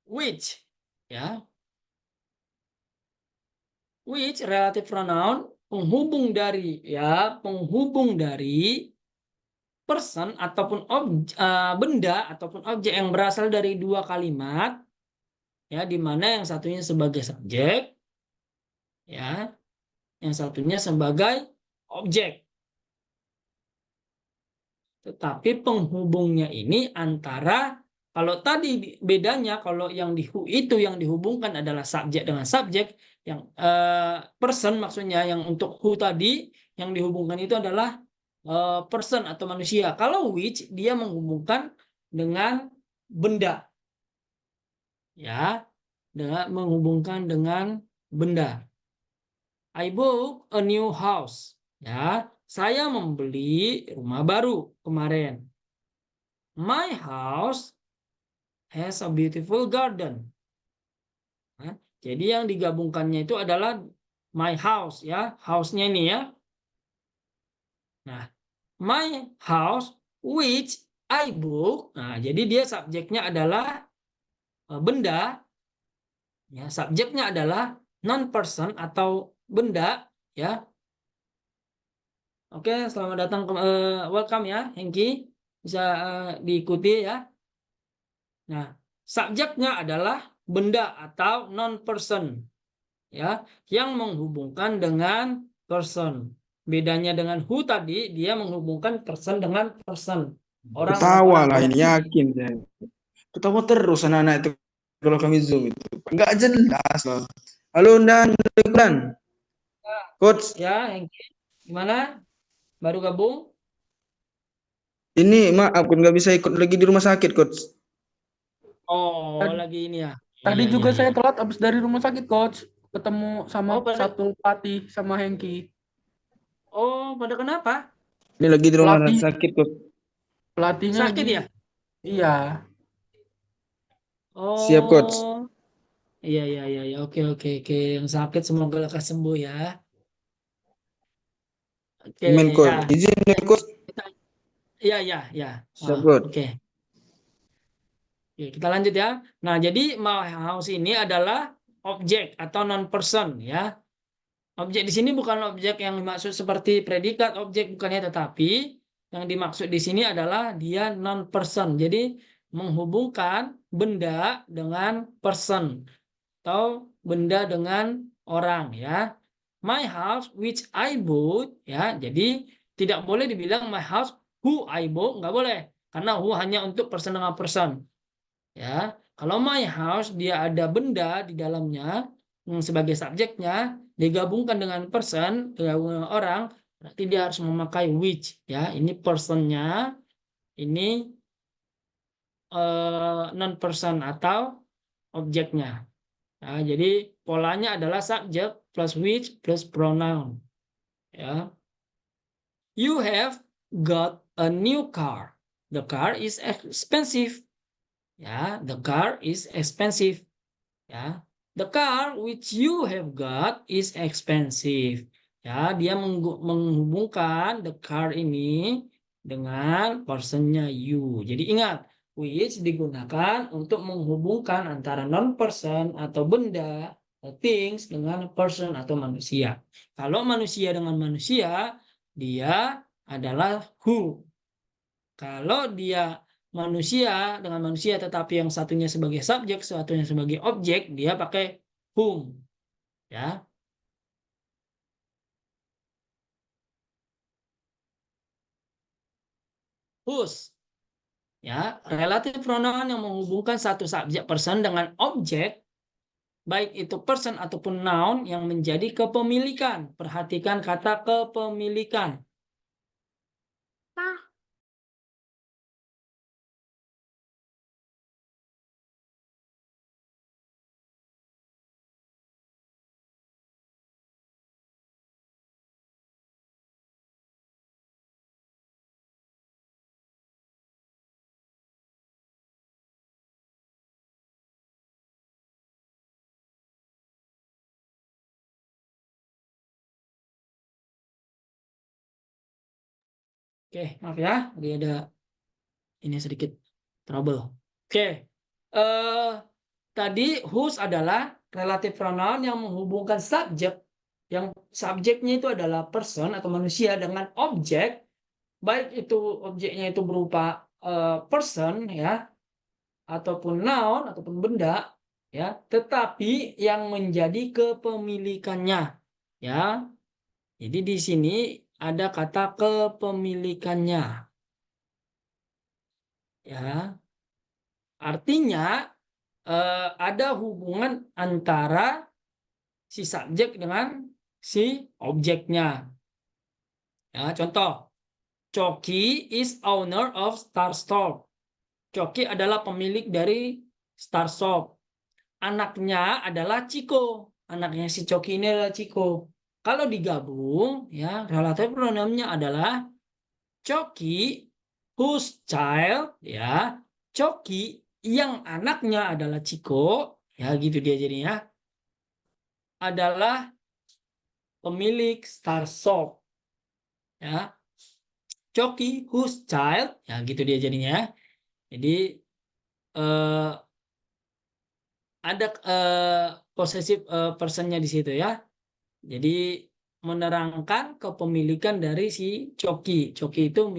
Which, ya. Which relative pronoun, penghubung dari, ya, penghubung dari person ataupun benda ataupun objek yang berasal dari dua kalimat, ya, di mana yang satunya sebagai subjek, ya, yang satunya sebagai objek. Tetapi penghubungnya ini antara, kalau tadi bedanya, kalau yang di who itu yang dihubungkan adalah subjek dengan subjek, yang person maksudnya, yang untuk who tadi yang dihubungkan itu adalah person atau manusia. Kalau which dia menghubungkan dengan benda, ya, dengan menghubungkan dengan benda. I bought a new house, ya, saya membeli rumah baru kemarin. My house has a beautiful garden. Nah, jadi yang digabungkannya itu adalah my house, ya, house-nya ini, ya. Nah, my house which I book. Nah, jadi dia subjeknya adalah benda, ya, subjeknya adalah non-person atau benda, ya. Oke, selamat datang ke welcome ya, Hengki. Bisa diikuti ya. Nah, subjeknya adalah benda atau non-person, ya, yang menghubungkan dengan person. Bedanya dengan who tadi, dia menghubungkan person dengan person. Orang Ketawa orang lah orang. ini, yakin saya. Ketawa terus anak-anak itu kalau kami Zoom itu. Nggak jelas loh. Halo Dan, Coach. Ya, Hengki. Gimana? Baru gabung? Ini maaf, nggak bisa ikut lagi di rumah sakit, Coach. Oh, Tadi, lagi ini ya. tadi Iya, juga iya, saya iya. telat habis dari rumah sakit, Coach. Ketemu sama Oh, pada satu pelatih sama Hengki. pada kenapa? Ini lagi di rumah Pelatih sakit, Coach. pelatihnya Sakit lagi, ya? iya. Siap, Coach. Oh, iya, iya, iya, iya. Oke, oke, oke. Yang sakit semoga lekas sembuh ya. Oke, Amin, ya. Coach. Izin nih, Coach. Iya, iya, iya. Siap, Coach. Oke. Oke, kita lanjut ya. Nah, jadi my house ini adalah objek atau non-person, ya. Objek di sini bukan objek yang dimaksud seperti predikat objek, bukannya, tetapi yang dimaksud di sini adalah dia non-person. Jadi menghubungkan benda dengan person atau benda dengan orang, ya. My house which I bought, ya. Jadi tidak boleh dibilang my house who I bought, nggak boleh. Karena who hanya untuk person dengan person, ya. Kalau my house dia ada benda di dalamnya sebagai subjeknya, digabungkan dengan person, digabungkan dengan orang, berarti dia harus memakai which, ya. Ini personnya, ini non person atau objeknya. Nah, jadi polanya adalah subject plus which plus pronoun, ya. You have got a new car. The car is expensive. Ya, the car is expensive. Ya, the car which you have got is expensive. Ya, dia menghubungkan the car ini dengan personnya you. Jadi ingat, which digunakan untuk menghubungkan antara non-person atau benda, things, dengan person atau manusia. Kalau manusia dengan manusia, dia adalah who. Kalau dia manusia dengan manusia tetapi yang satunya sebagai subjek, satunya sebagai objek, dia pakai whom, ya. Whose, ya, relatif pronoun yang menghubungkan satu subjek person dengan objek, baik itu person ataupun noun yang menjadi kepemilikan. Perhatikan kata kepemilikan. Oke, maaf ya, tadi ada ini sedikit trouble. Oke, tadi whose adalah relative pronoun yang menghubungkan subjek, yang subjeknya itu adalah person atau manusia dengan objek, baik itu objeknya itu berupa person ya, ataupun noun ataupun benda ya, tetapi yang menjadi kepemilikannya ya. Jadi di sini ada kata kepemilikannya ya. Artinya ada hubungan antara si subjek dengan si objeknya. Ya, contoh, Choki is owner of Star Shop. Choki adalah pemilik dari Star Shop. Anaknya adalah Chico. Anaknya si Choki ini adalah Chico. Kalau digabung, ya relative pronounnya adalah Choki whose child, ya Choki yang anaknya adalah Chico, ya gitu dia jadinya, adalah pemilik Star Shop. Ya, Choki whose child, ya gitu dia jadinya. Jadi ada possessive personnya di situ ya. Jadi menerangkan kepemilikan dari si Choki. Choki itu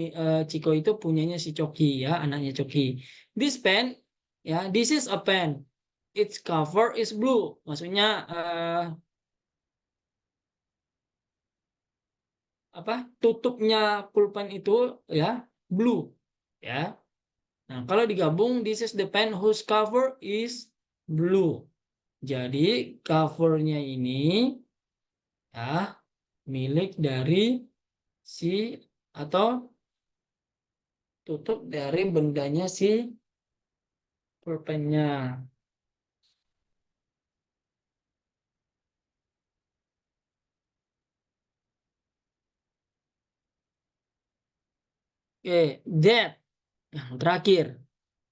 Chico itu punyanya si Choki ya, anaknya Choki. This pen, ya, this is a pen. Its cover is blue. Maksudnya apa? Tutupnya pulpen itu ya blue ya. Nah, kalau digabung, this is the pen whose cover is blue. Jadi covernya ini ya milik dari si atau tutup dari bendanya si pulpennya. Oke, that yang terakhir.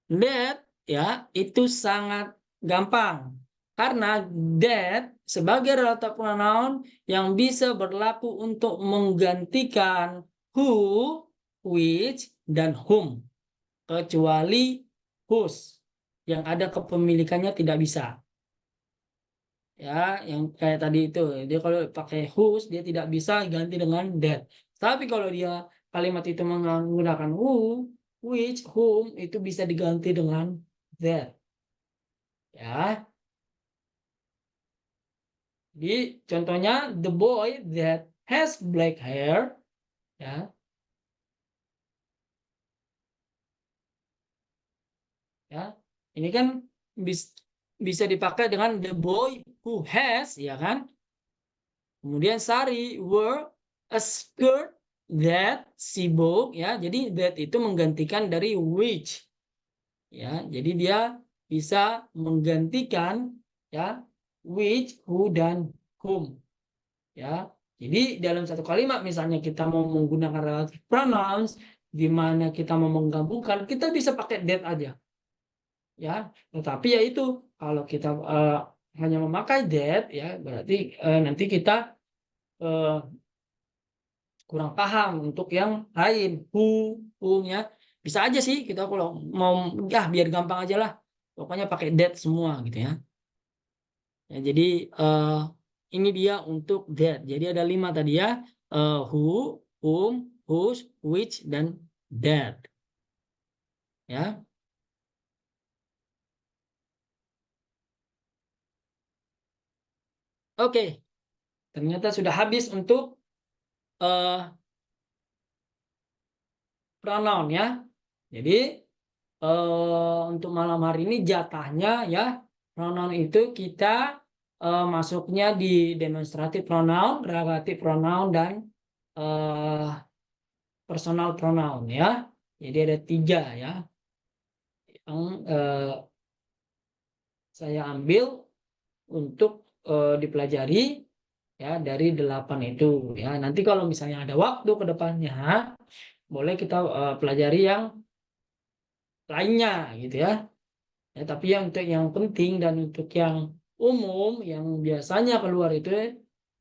That ya itu sangat gampang karena that sebagai relative pronoun yang bisa berlaku untuk menggantikan who, which, dan whom, kecuali whose yang ada kepemilikannya tidak bisa. Ya, yang kayak tadi itu dia kalau pakai whose dia tidak bisa ganti dengan that. Tapi kalau dia kalimat itu menggunakan who, which, whom itu bisa diganti dengan that. Ya. Jadi contohnya the boy that has black hair ya. Ya. Ini kan bisa dipakai dengan the boy who has ya kan. Kemudian Sari wear a skirt that sibuk ya. Jadi that itu menggantikan dari which. Ya, jadi dia bisa menggantikan ya which, who, dan whom. Ya. Jadi dalam satu kalimat misalnya kita mau menggunakan relative pronouns di mana kita mau menggabungkan, kita bisa pakai that aja. Ya, tetapi ya itu kalau kita hanya memakai that ya berarti nanti kita kurang paham untuk yang lain whom ya bisa aja sih kita kalau mau ya biar gampang aja lah pokoknya pakai that semua gitu ya, ya jadi ini dia untuk that. Jadi ada 5 tadi ya, who, whom, whose, which, dan that ya. Oke, ternyata sudah habis untuk pronoun ya. Jadi untuk malam hari ini jatahnya ya pronoun itu kita masuknya di demonstratif pronoun, relatif pronoun, dan personal pronoun ya. Jadi ada 3 ya yang saya ambil untuk dipelajari ya dari 8 itu ya. Nanti kalau misalnya ada waktu ke depannya boleh kita pelajari yang lainnya gitu ya. Ya, tapi yang untuk yang penting dan untuk yang umum yang biasanya keluar itu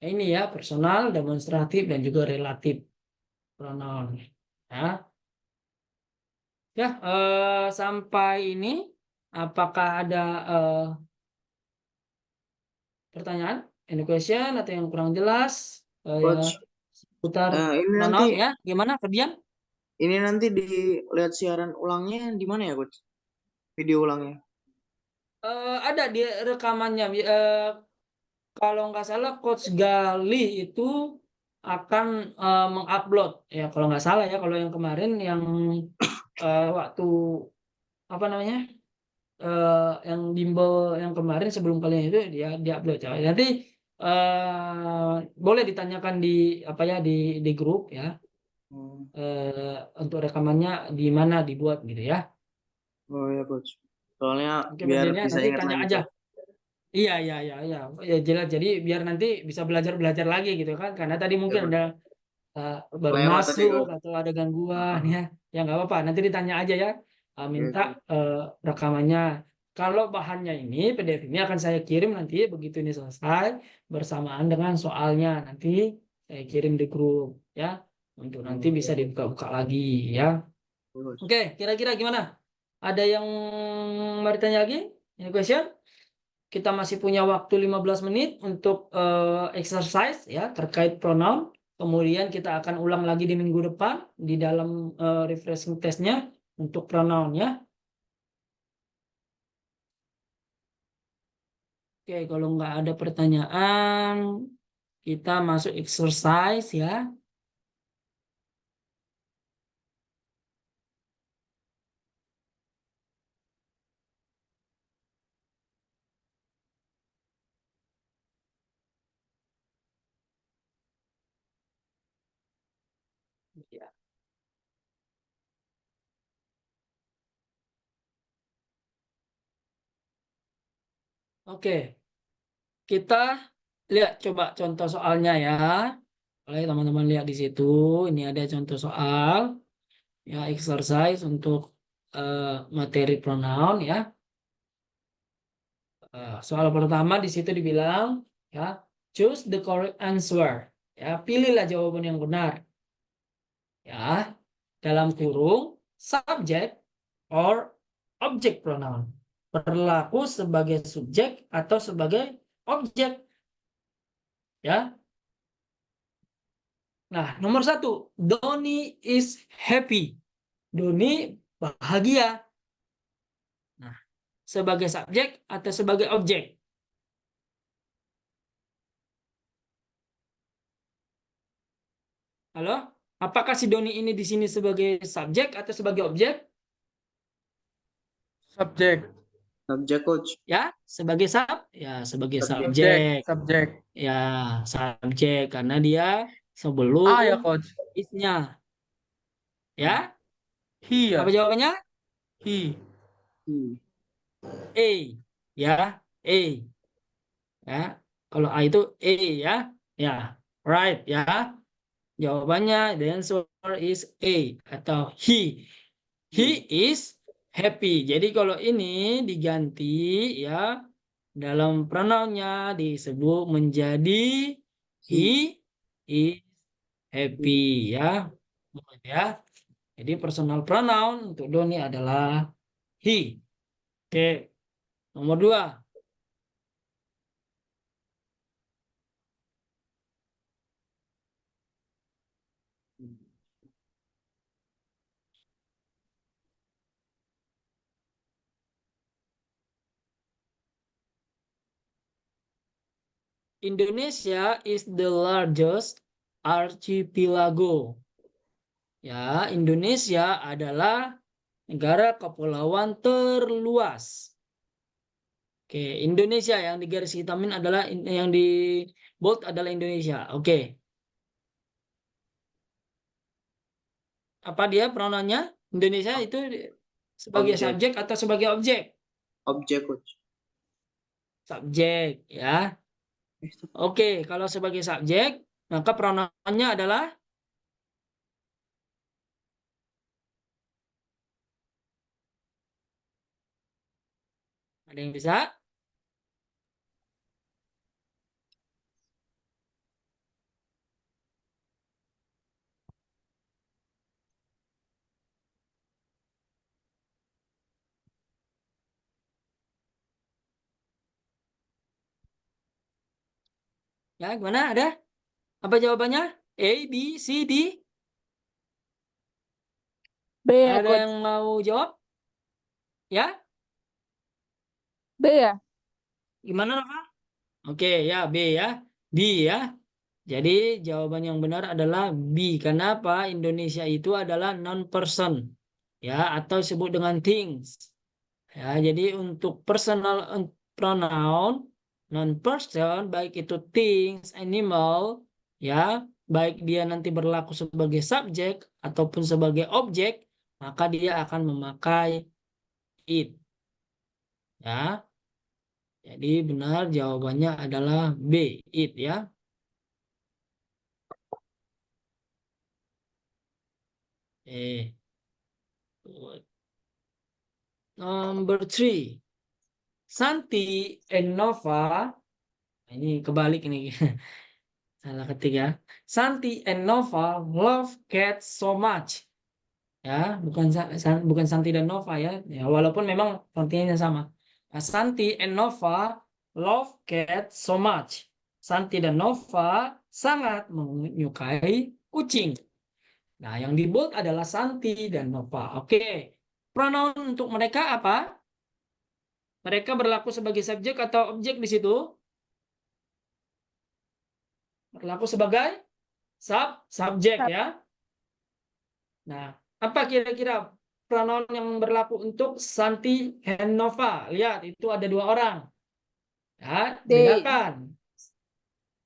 ini ya personal, demonstratif, dan juga relatif pronoun. Ya, ya sampai ini apakah ada pertanyaan, any question atau yang kurang jelas ya Coach, seputar ini nanti pronoun ya? Gimana Ferdian? dilihat siaran ulangnya di mana ya, Coach? Video ulangnya. Ada di rekamannya. Kalau nggak salah Coach Gali itu akan mengupload ya kalau nggak salah ya, kalau yang kemarin yang waktu apa namanya yang bimbel yang kemarin sebelum kalian itu dia diupload ya. Nanti boleh ditanyakan di apa ya di grup ya Hmm. untuk rekamannya di mana dibuat gitu ya. Oh ya, Coach. Soalnya Oke biar Ferdian ya, bisa nanti ingat tanya lagi, aja. Coach. Iya, iya, iya, iya. Ya, jelas. Jadi biar nanti bisa belajar-belajar lagi gitu kan. Karena tadi Ya, mungkin Coach. ada baru Lewat tadi, masuk Coach. atau ada gangguan Heeh. ya. Ya nggak apa-apa. Nanti ditanya aja ya. Oke, Minta Coach. rekamannya. Kalau bahannya ini PDF ini akan saya kirim nanti begitu ini selesai bersamaan dengan soalnya. Nanti saya kirim di grup ya. Untuk nanti Oh, bisa ya, Coach. dibuka-buka lagi ya. Coach. Oke, kira-kira gimana? Ada yang mau ditanya lagi? Any question? Kita masih punya waktu 15 menit untuk exercise ya terkait pronoun. Kemudian kita akan ulang lagi di minggu depan di dalam refreshing testnya untuk pronoun ya. Oke, kalau nggak ada pertanyaan, kita masuk exercise ya. Ya. Oke, kita lihat coba contoh soalnya ya. Boleh teman-teman lihat di situ. Ini ada contoh soal ya exercise untuk materi pronoun ya. Soal pertama di situ dibilang ya choose the correct answer ya pilihlah jawaban yang benar ya dalam kurung subject or object pronoun berlaku sebagai subjek atau sebagai objek ya. Nah nomor satu Doni is happy, Doni bahagia. Nah sebagai subjek atau sebagai objek? Halo, apakah si Doni ini di sini sebagai subjek atau sebagai objek? Subjek. Subjek, Coach. Ya, sebagai ya sebagai Subjek. Subjek. subjek. Subjek. Ya, subjek karena dia A ya, sebelum Coach. isnya. Ya, He apa ya. jawabannya? He. Hmm. A. Ya, A. Ya, kalau A itu A ya. Ya, right ya. Jawabannya the answer is A atau he. He is happy. Jadi kalau ini diganti ya dalam pronounnya disebut menjadi he He. is happy ya. Ya. Jadi personal pronoun untuk Doni adalah he. Oke, nomor dua. Indonesia is the largest archipelago. Ya, Indonesia adalah negara kepulauan terluas. Oke, Indonesia yang di garis hitamin adalah yang di bold adalah Indonesia. Oke. Apa dia pronounnya? Indonesia itu sebagai Objek. subjek atau sebagai objek? Objek, Coach. Subjek, ya. Oke, kalau sebagai subjek, maka pronounnya adalah ada yang bisa? Ya, gimana? Ada? Apa jawabannya? A, B, C, D? B ya, Ada Coach. yang mau jawab? Ya? B ya. Gimana, Nova? Oke, ya B ya. B ya. Jadi jawaban yang benar adalah B. Kenapa? Indonesia itu adalah non-person. Ya, atau disebut dengan things. Ya, jadi untuk personal pronoun non-person, baik itu things, animal, ya, baik dia nanti berlaku sebagai subjek ataupun sebagai objek, maka dia akan memakai it. Ya, jadi benar jawabannya adalah B, it ya. Number 3. Santi and Nova, ini kebalik ini. Salah ketiga. Santi and Nova love cats so much. Ya, bukan Santi dan Nova ya. Ya, walaupun memang artinya sama. Nah, Santi and Nova love cats so much. Santi dan Nova sangat menyukai kucing. Nah, yang di bold adalah Santi dan Nova. Oke. Pronoun untuk mereka apa? Mereka berlaku sebagai subjek atau objek di situ? Berlaku sebagai subjek ya. Nah, apa kira-kira pronoun yang berlaku untuk Santi dan Nova? Lihat, itu ada 2 orang. Ya, D. bedakan.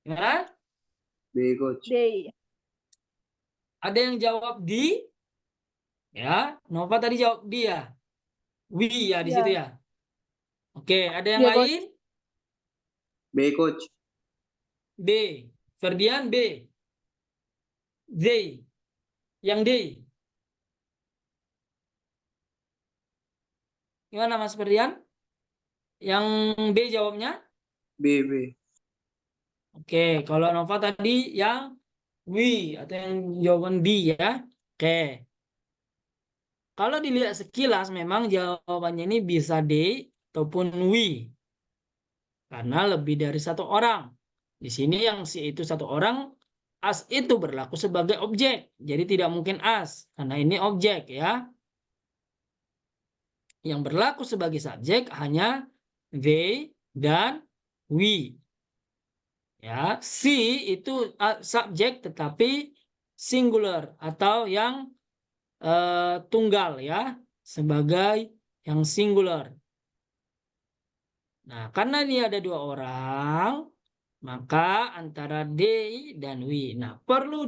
Gimana? B, Coach. D. Ada yang jawab di? Ya, Nova tadi jawab dia. We ya di Ya. situ ya. Oke, ada yang Iya, Coach. lain? B, Coach. B. Ferdian B. They. Yang D. Gimana Mas Ferdian? Yang B jawabnya? B, B. Oke, kalau Nova tadi yang we atau yang jawaban B ya. Oke. Kalau dilihat sekilas memang jawabannya ini bisa D ataupun we. Karena lebih dari 1 orang. Di sini yang si itu 1 orang, as itu berlaku sebagai objek. Jadi tidak mungkin as karena ini objek ya. Yang berlaku sebagai subjek hanya they dan we. Ya, si itu subjek tetapi singular atau yang tunggal ya, sebagai yang singular. Nah, karena ini ada 2 orang, maka antara they dan we. Nah, perlu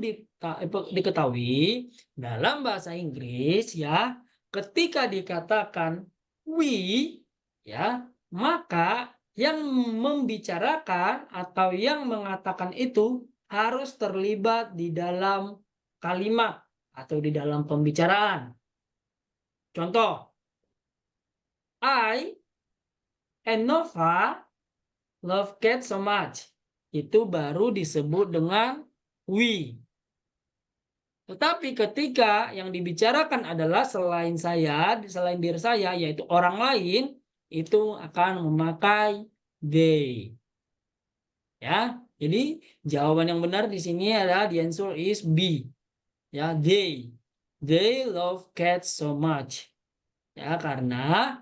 diketahui dalam bahasa Inggris ya, ketika dikatakan we ya, maka yang membicarakan atau yang mengatakan itu harus terlibat di dalam kalimat atau di dalam pembicaraan. Contoh, I and Nova love cats so much. Itu baru disebut dengan we. Tetapi ketika yang dibicarakan adalah selain saya, selain diri saya, yaitu orang lain, itu akan memakai they. Ya, jadi jawaban yang benar di sini adalah the answer is B. Ya, they. They love cats so much. Ya, karena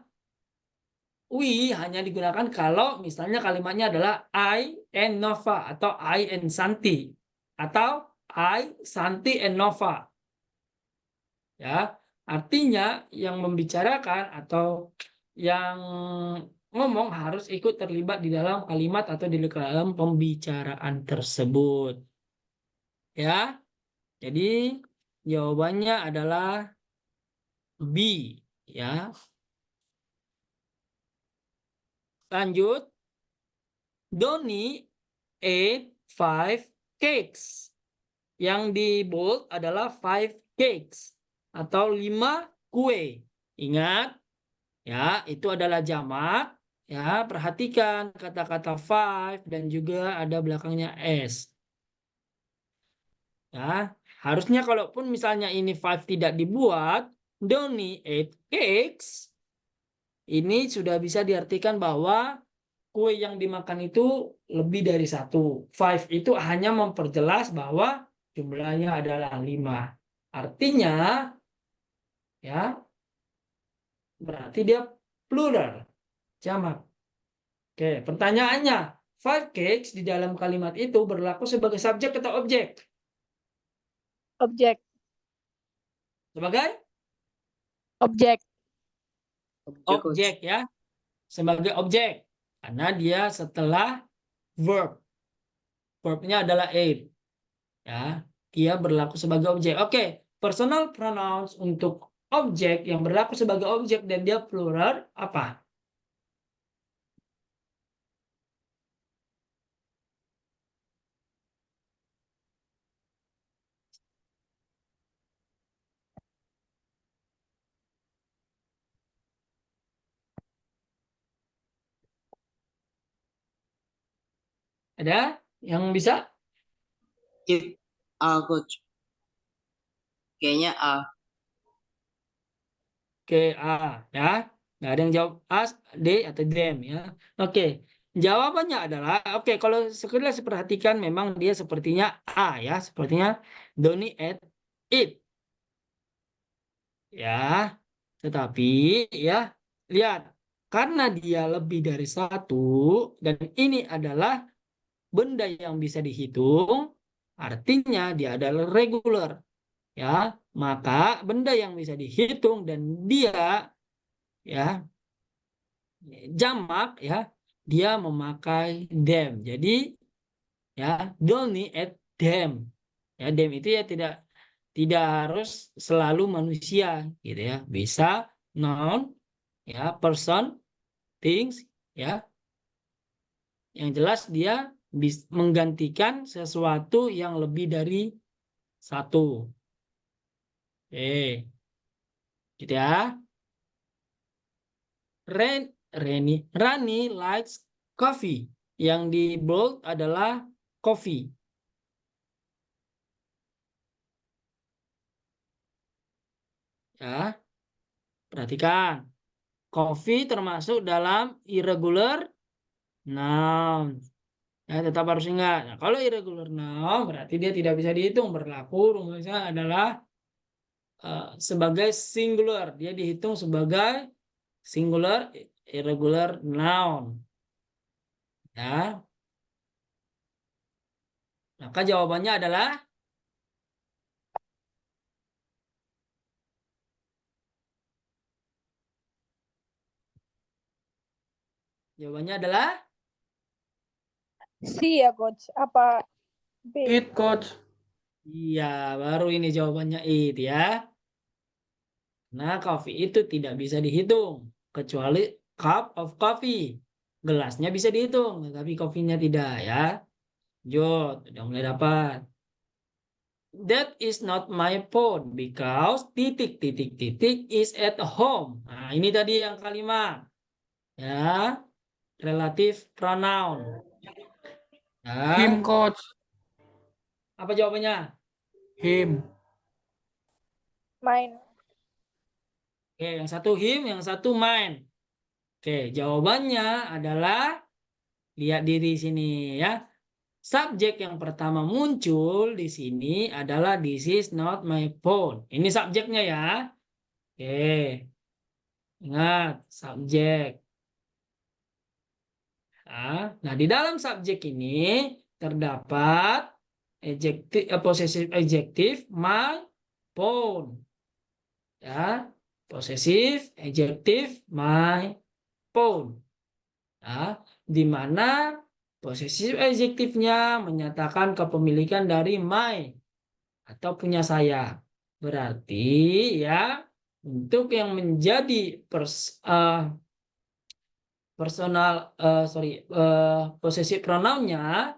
we hanya digunakan kalau misalnya kalimatnya adalah I and Nova atau I and Santi atau I, Santi and Nova. Ya, artinya yang membicarakan atau yang ngomong harus ikut terlibat di dalam kalimat atau di dalam pembicaraan tersebut. Ya. Jadi jawabannya adalah B, ya. Lanjut. Doni ate 5 cakes. Yang di bold adalah 5 cakes atau 5 kue. Ingat, ya, itu adalah jamak. Ya, perhatikan kata-kata 5 dan juga ada belakangnya s. Ya, harusnya kalaupun misalnya ini 5 tidak dibuat, Doni ate cakes, ini sudah bisa diartikan bahwa kue yang dimakan itu lebih dari satu. Five itu hanya memperjelas bahwa jumlahnya adalah 5. Artinya, ya, berarti dia plural, jamak. Oke, pertanyaannya, five cakes di dalam kalimat itu berlaku sebagai subjek atau objek? Objek. Sebagai Objek. objek ya, sebagai objek. Karena dia setelah verb. Verbnya adalah ate. Ya, dia berlaku sebagai objek. Oke, personal pronouns untuk objek yang berlaku sebagai objek dan dia plural apa? Ada yang bisa? It, coach. Kayaknya A. Oke, A ya. Nggak ada yang jawab A, D atau them ya. Oke. Jawabannya adalah oke, kalau sekedar perhatikan memang dia sepertinya A ya, sepertinya Doni at it. Ya. Tetapi ya, lihat karena dia lebih dari satu dan ini adalah benda yang bisa dihitung, artinya dia adalah regular. Ya, maka benda yang bisa dihitung dan dia ya jamak ya, dia memakai them. Jadi ya Dolny at them. Ya, them itu ya tidak harus selalu manusia gitu ya. Bisa noun ya, person, things ya. Yang jelas dia bisa menggantikan sesuatu yang lebih dari satu. Gitu ya. Rani likes coffee. Yang di bold adalah coffee. Ya, perhatikan. Coffee termasuk dalam irregular noun. Ya, tetap harus ingat. Nah, kalau irregular noun berarti dia tidak bisa dihitung. Berlaku rumusnya adalah sebagai singular. Dia dihitung sebagai singular irregular noun. Ya. Maka jawabannya adalah C ya, coach. Apa B? It, coach. iya, baru ini jawabannya it ya. Nah, coffee itu tidak bisa dihitung kecuali cup of coffee. Gelasnya bisa dihitung, tapi kopinya tidak ya. Jod, udah mulai dapat. That is not my phone because titik titik titik is at home. Nah, ini tadi yang kalimat. Ya, relative pronoun. Ya, Him, coach. apa jawabannya? Him. Mine. Oke, yang satu him, yang satu mine. Oke, jawabannya adalah lihat diri sini ya. Subjek yang pertama muncul di sini adalah this is not my phone. Ini subjeknya ya. Oke. Ingat, subjek. Nah, di dalam subjek ini terdapat possessive adjective my phone. Ya, possessive adjective my phone. Ya, di mana possessive adjektifnya menyatakan kepemilikan dari my atau punya saya. Berarti ya untuk yang menjadi possessive pronounnya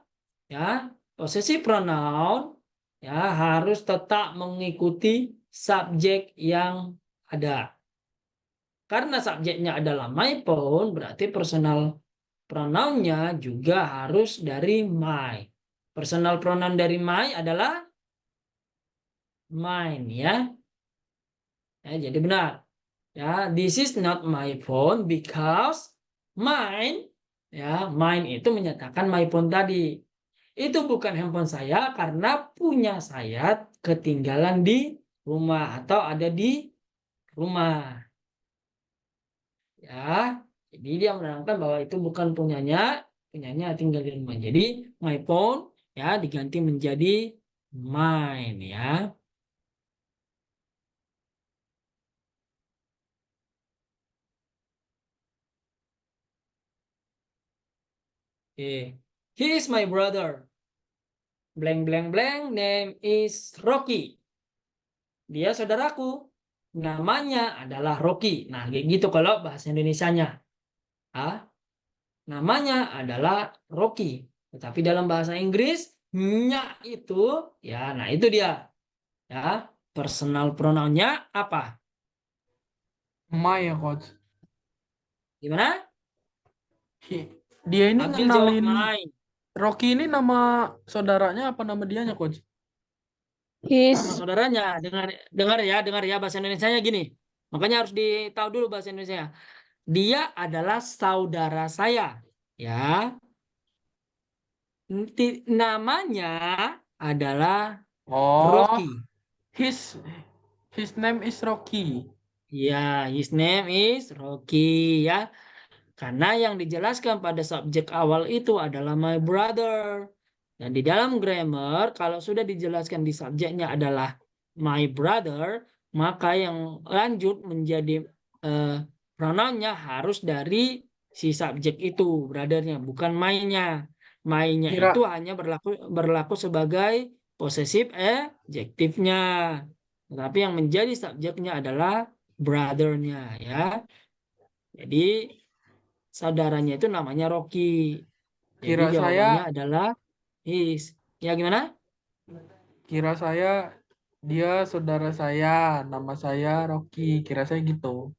ya, possessive pronoun ya harus tetap mengikuti subjek yang ada. Karena subjeknya adalah my phone, berarti personal pronounnya juga harus dari my. Personal pronoun dari my adalah mine ya. Jadi benar. Ya, this is not my phone because mine Ya, mine itu menyatakan my phone tadi. Itu bukan handphone saya karena punya saya ketinggalan di rumah atau ada di rumah. Ya, jadi dia menerangkan bahwa itu bukan punyanya tinggal di rumah. Jadi my phone ya diganti menjadi mine ya. Oke. He is my brother. Blank blank blank name is Rocky. Dia saudaraku. Namanya adalah Rocky. Nah, kayak gitu kalau bahasa Indonesianya. Ah, namanya adalah Rocky. Tetapi dalam bahasa Inggris, nya itu ya, nah itu dia. Ya, personal pronounnya apa? My ya coach. Gimana? Dia ini Abdul jawab ngenalin mine. Rocky ini nama saudaranya apa nama dianya coach? Sama His. saudaranya. Dengar ya bahasa Indonesianya gini. Makanya harus ditahu dulu bahasa Indonesia. Dia adalah saudara saya. Ya. Namanya adalah Oh, Rocky. his name is Rocky. Ya, his name is Rocky ya. Karena yang dijelaskan pada subjek awal itu adalah my brother. Dan di dalam grammar, kalau sudah dijelaskan di subjeknya adalah my brother, maka yang lanjut menjadi pronounnya harus dari si subjek itu, brothernya, bukan my-nya. My-nya Kira itu hanya berlaku sebagai possessive adjektifnya. Tetapi yang menjadi subjeknya adalah brother-nya ya. Jadi saudaranya itu namanya Rocky. Jadi kira jawabannya saya adalah his. Ya gimana? kira saya dia saudara saya, nama saya Rocky. Kira saya gitu.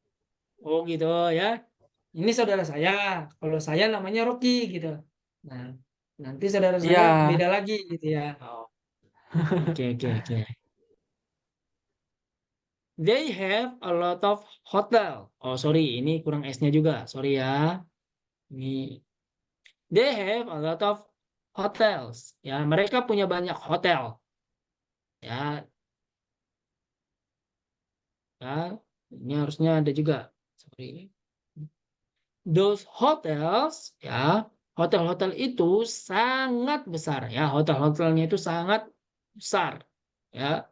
Oh gitu ya. Ini saudara saya. Kalau saya namanya Rocky gitu. Nah, nanti saudara saya Iya. beda lagi gitu ya. Oh, oke oke oke. They have a lot of hotel. Oh sorry, ini kurang S-nya juga. Sorry ya. Ini they have a lot of hotels. Ya, mereka punya banyak hotel. Ya, ya. Ini harusnya ada juga. Sorry. Those hotels, ya, hotel-hotel itu sangat besar, ya, hotel-hotelnya itu sangat besar, ya.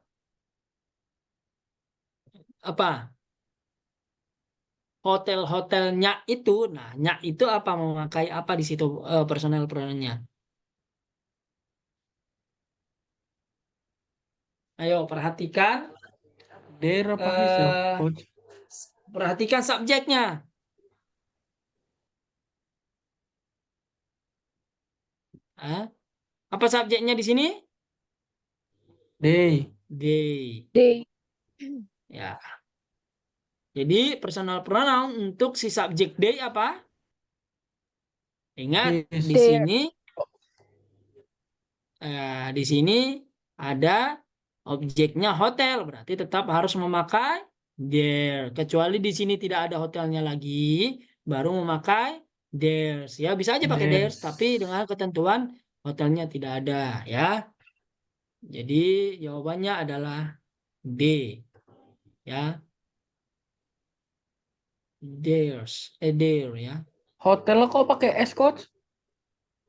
Apa? Hotel-hotelnya itu, nah, nya itu apa memakai apa di situ personal pronounnya? Ayo perhatikan, Der apa his ya, eh, coach? perhatikan subjeknya. Hah? Apa subjeknya di sini? They. They. They. Ya. Jadi personal pronoun untuk si subjek they apa? Ingat His. di There. sini di sini ada objeknya hotel, berarti tetap harus memakai there. Kecuali di sini tidak ada hotelnya lagi, baru memakai theirs. Ya bisa aja pakai theirs, tapi Theirs. dengan ketentuan hotelnya tidak ada ya. Jadi jawabannya adalah D ya, theirs, there ya. Hotelnya kok pakai S, coach?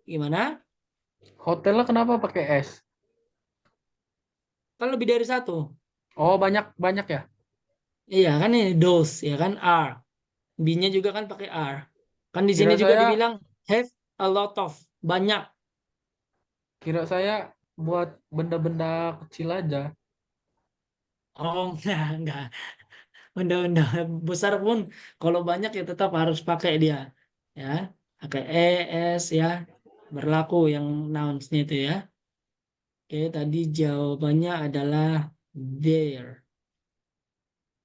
Gimana? Hotelnya kenapa pakai S? Kan lebih dari satu. Oh, banyak banyak ya? Iya kan ini those ya kan R. B-nya juga kan pakai R. Kan di sini Kira juga saya dibilang have a lot of, banyak. kira saya buat benda-benda kecil aja. Oh enggak. Benda-benda besar pun kalau banyak ya tetap harus pakai dia. Ya, pakai es ya. Berlaku yang nouns-nya itu ya. Oke, tadi jawabannya adalah there.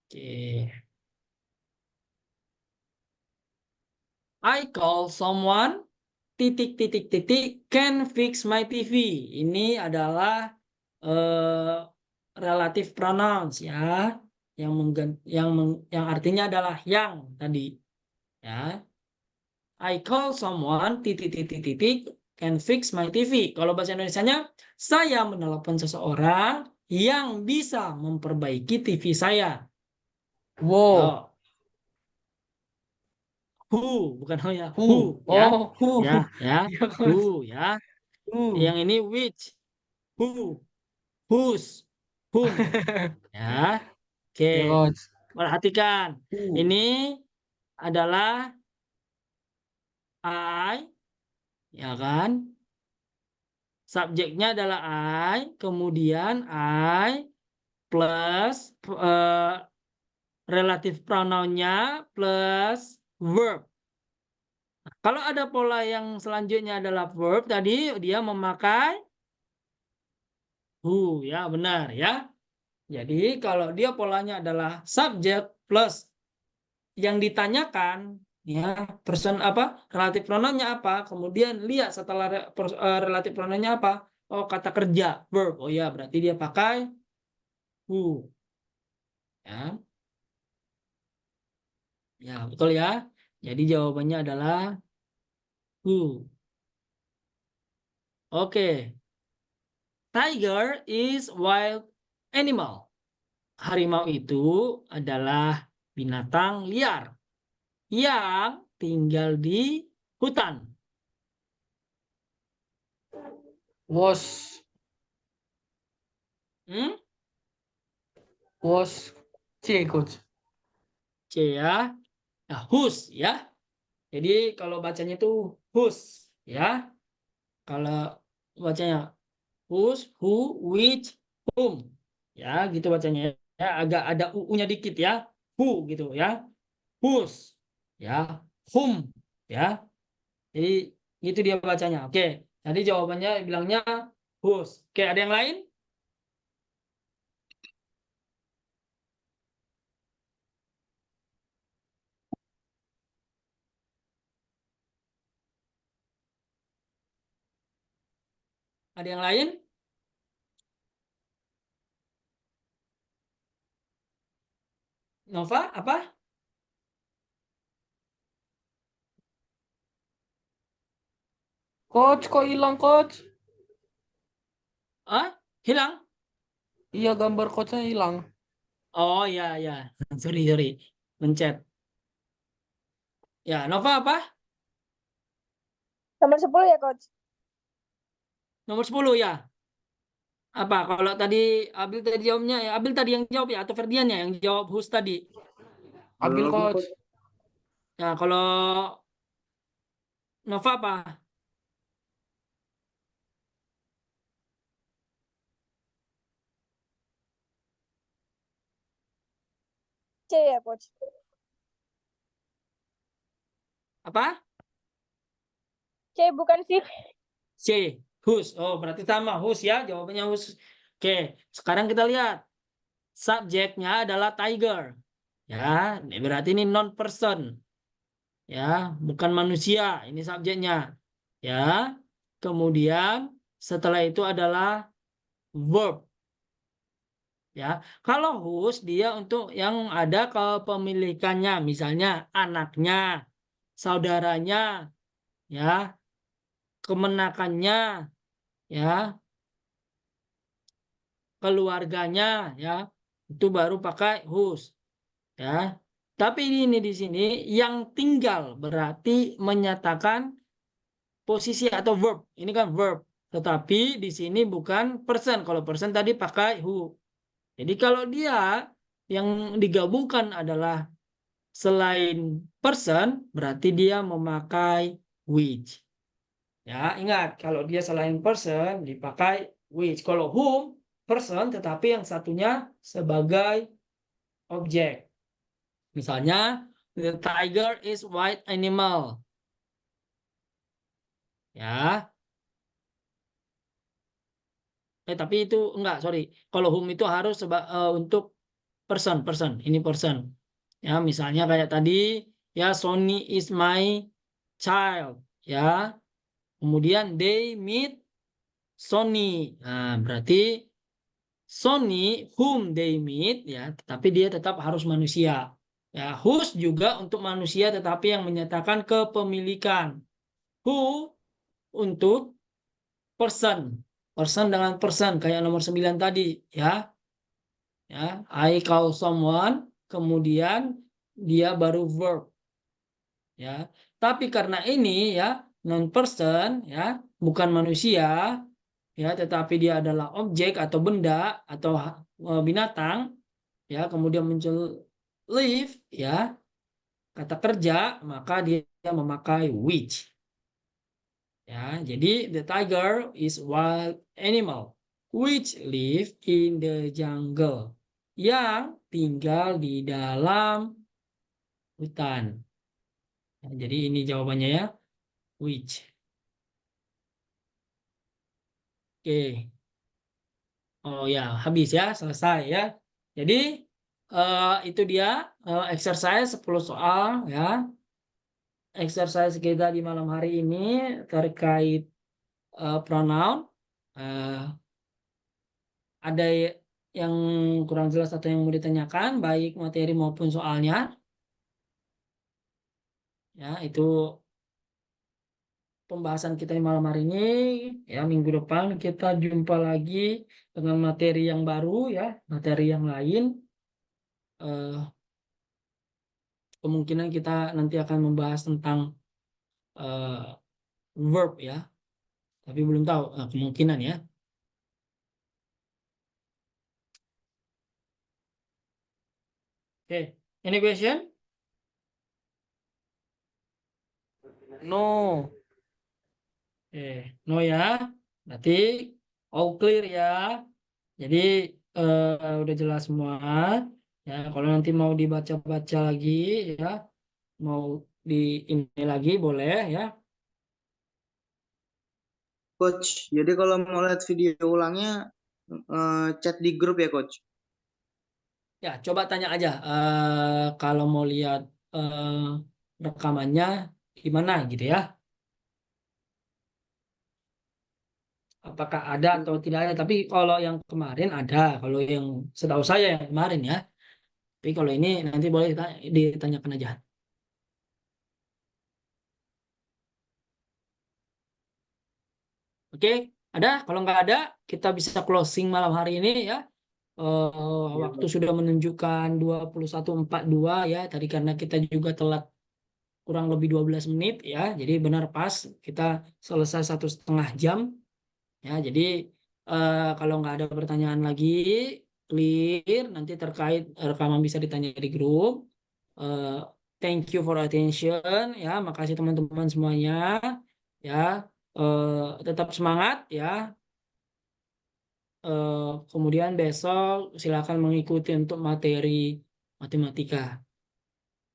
Oke. I call someone titik titik titik can fix my TV. Ini adalah relative pronouns ya, yang yang artinya adalah yang tadi ya. I call someone titik can fix my TV. Kalau bahasa Indonesianya, saya menelepon seseorang yang bisa memperbaiki TV saya. Wow. Yo. Who, bukan oh ya. Who. Who, ya. Oh, who. Ya, ya. Iya, Coach. Who, ya. Who. Yang ini which, who, whose, whom. Ya. Oke. Iya, Coach. Perhatikan. Who. Ini adalah I, ya kan? Subjeknya adalah I, kemudian I plus relative pronounnya plus verb. Nah, kalau ada pola yang selanjutnya adalah verb, tadi dia memakai who, ya benar ya. Jadi kalau dia polanya adalah subjek plus yang ditanyakan, ya person apa, relatif pronounnya apa, kemudian lihat setelah relatif pronounnya apa, oh kata kerja verb, oh ya berarti dia pakai who, ya ya betul ya. Jadi jawabannya adalah who. Oke. Tiger is wild animal. Harimau itu adalah binatang liar yang tinggal di hutan. Was. Hmm? Was. C, Coach. C ya. Nah, whose ya. Jadi kalau bacanya itu whose ya. Kalau bacanya whose, who, which, whom. Ya, gitu bacanya ya. Agak ada u-nya dikit ya. Who gitu ya. Whose ya. Whom ya. Jadi itu dia bacanya. Oke. Jadi jawabannya bilangnya whose. Oke, ada yang lain? Ada yang lain? Nova, apa? Coach, kok hilang, Coach? Ah, hilang? Iya, gambar coachnya hilang. Oh ya ya, sorry, mencet. Ya, Nova apa? Nomor 10 ya, Coach. Nomor 10 ya. Apa? Kalau tadi Abil tadi jawabnya ya, Abil tadi yang jawab ya atau Ferdian ya yang jawab whose tadi? Abil, Aku, Coach. Ya, kalau Nova apa? C ya, Coach. Apa? C bukan sih? C, whose. Oh, berarti sama whose ya, jawabannya whose. Oke, sekarang kita lihat. Subjeknya adalah tiger. Ya, berarti ini non person. Ya, bukan manusia, ini subjeknya. Ya. Kemudian setelah itu adalah verb. Ya, kalau whose dia untuk yang ada kepemilikannya, misalnya anaknya, saudaranya, ya, kemenakannya, ya, keluarganya, ya, itu baru pakai whose, ya. Tapi ini di sini yang tinggal berarti menyatakan posisi atau verb. Ini kan verb, tetapi di sini bukan person. Kalau person tadi pakai who. Jadi kalau dia yang digabungkan adalah selain person, berarti dia memakai which. Ya, ingat kalau dia selain person dipakai which. Kalau whom person tetapi yang satunya sebagai objek. Misalnya the tiger is white animal. Ya. Tapi itu enggak, sorry. Kalau whom itu harus untuk person. Ini person. Ya, misalnya kayak tadi ya Sony is my child, ya. Kemudian they meet Sony. Nah, berarti Sony whom they meet ya, tetapi dia tetap harus manusia. Ya, whose juga untuk manusia tetapi yang menyatakan kepemilikan. Who untuk person. Person dengan person kayak nomor 9 tadi ya. Ya, I call someone, kemudian dia baru verb. Ya. Tapi karena ini ya non person ya, bukan manusia ya, tetapi dia adalah objek atau benda atau binatang ya, kemudian muncul live ya, kata kerja, maka dia memakai which. Ya, jadi the tiger is wild animal which live in the jungle, yang tinggal di dalam hutan. Ya, jadi ini jawabannya ya, which. Oke. Oh ya, habis ya, selesai ya. Jadi itu dia exercise 10 soal ya. Exercise kita di malam hari ini terkait pronoun. Ada yang kurang jelas atau yang mau ditanyakan, baik materi maupun soalnya. Ya, itu pembahasan kita di malam hari ini. Ya, minggu depan kita jumpa lagi dengan materi yang baru ya, materi yang lain. Kemungkinan kita nanti akan membahas tentang verb ya, tapi belum tahu kemungkinan ya. Oke, any question? No. No ya, berarti all clear ya. Jadi udah jelas semua ya. Kalau nanti mau dibaca-baca lagi ya, mau di ini lagi boleh ya. Coach, jadi kalau mau lihat video ulangnya chat di grup ya, Coach? Ya, coba tanya aja kalau mau lihat rekamannya gimana gitu ya. Apakah ada atau tidak ada? Tapi kalau yang kemarin ada, kalau yang setahu saya yang kemarin ya. Tapi kalau ini nanti boleh ditanyakan aja. Oke, ada? Kalau nggak ada, kita bisa closing malam hari ini ya. Waktu sudah menunjukkan 21.42 ya. Tadi karena kita juga telat kurang lebih 12 menit ya. Jadi benar pas kita selesai 1,5 jam. Ya, jadi kalau nggak ada pertanyaan lagi, clear. Nanti terkait rekaman bisa ditanya di grup. Thank you for attention. Ya, makasih teman-teman semuanya. Ya, tetap semangat ya. Kemudian besok silakan mengikuti untuk materi matematika.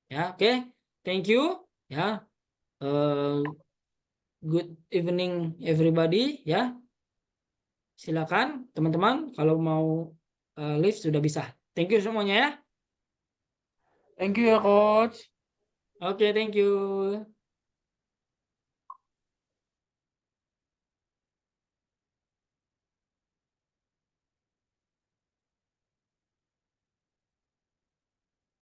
Ya, oke. Thank you. Ya. Good evening everybody. Ya. Silakan teman-teman kalau mau live sudah bisa. Thank you semuanya ya. Thank you ya, Coach. Oke, thank you.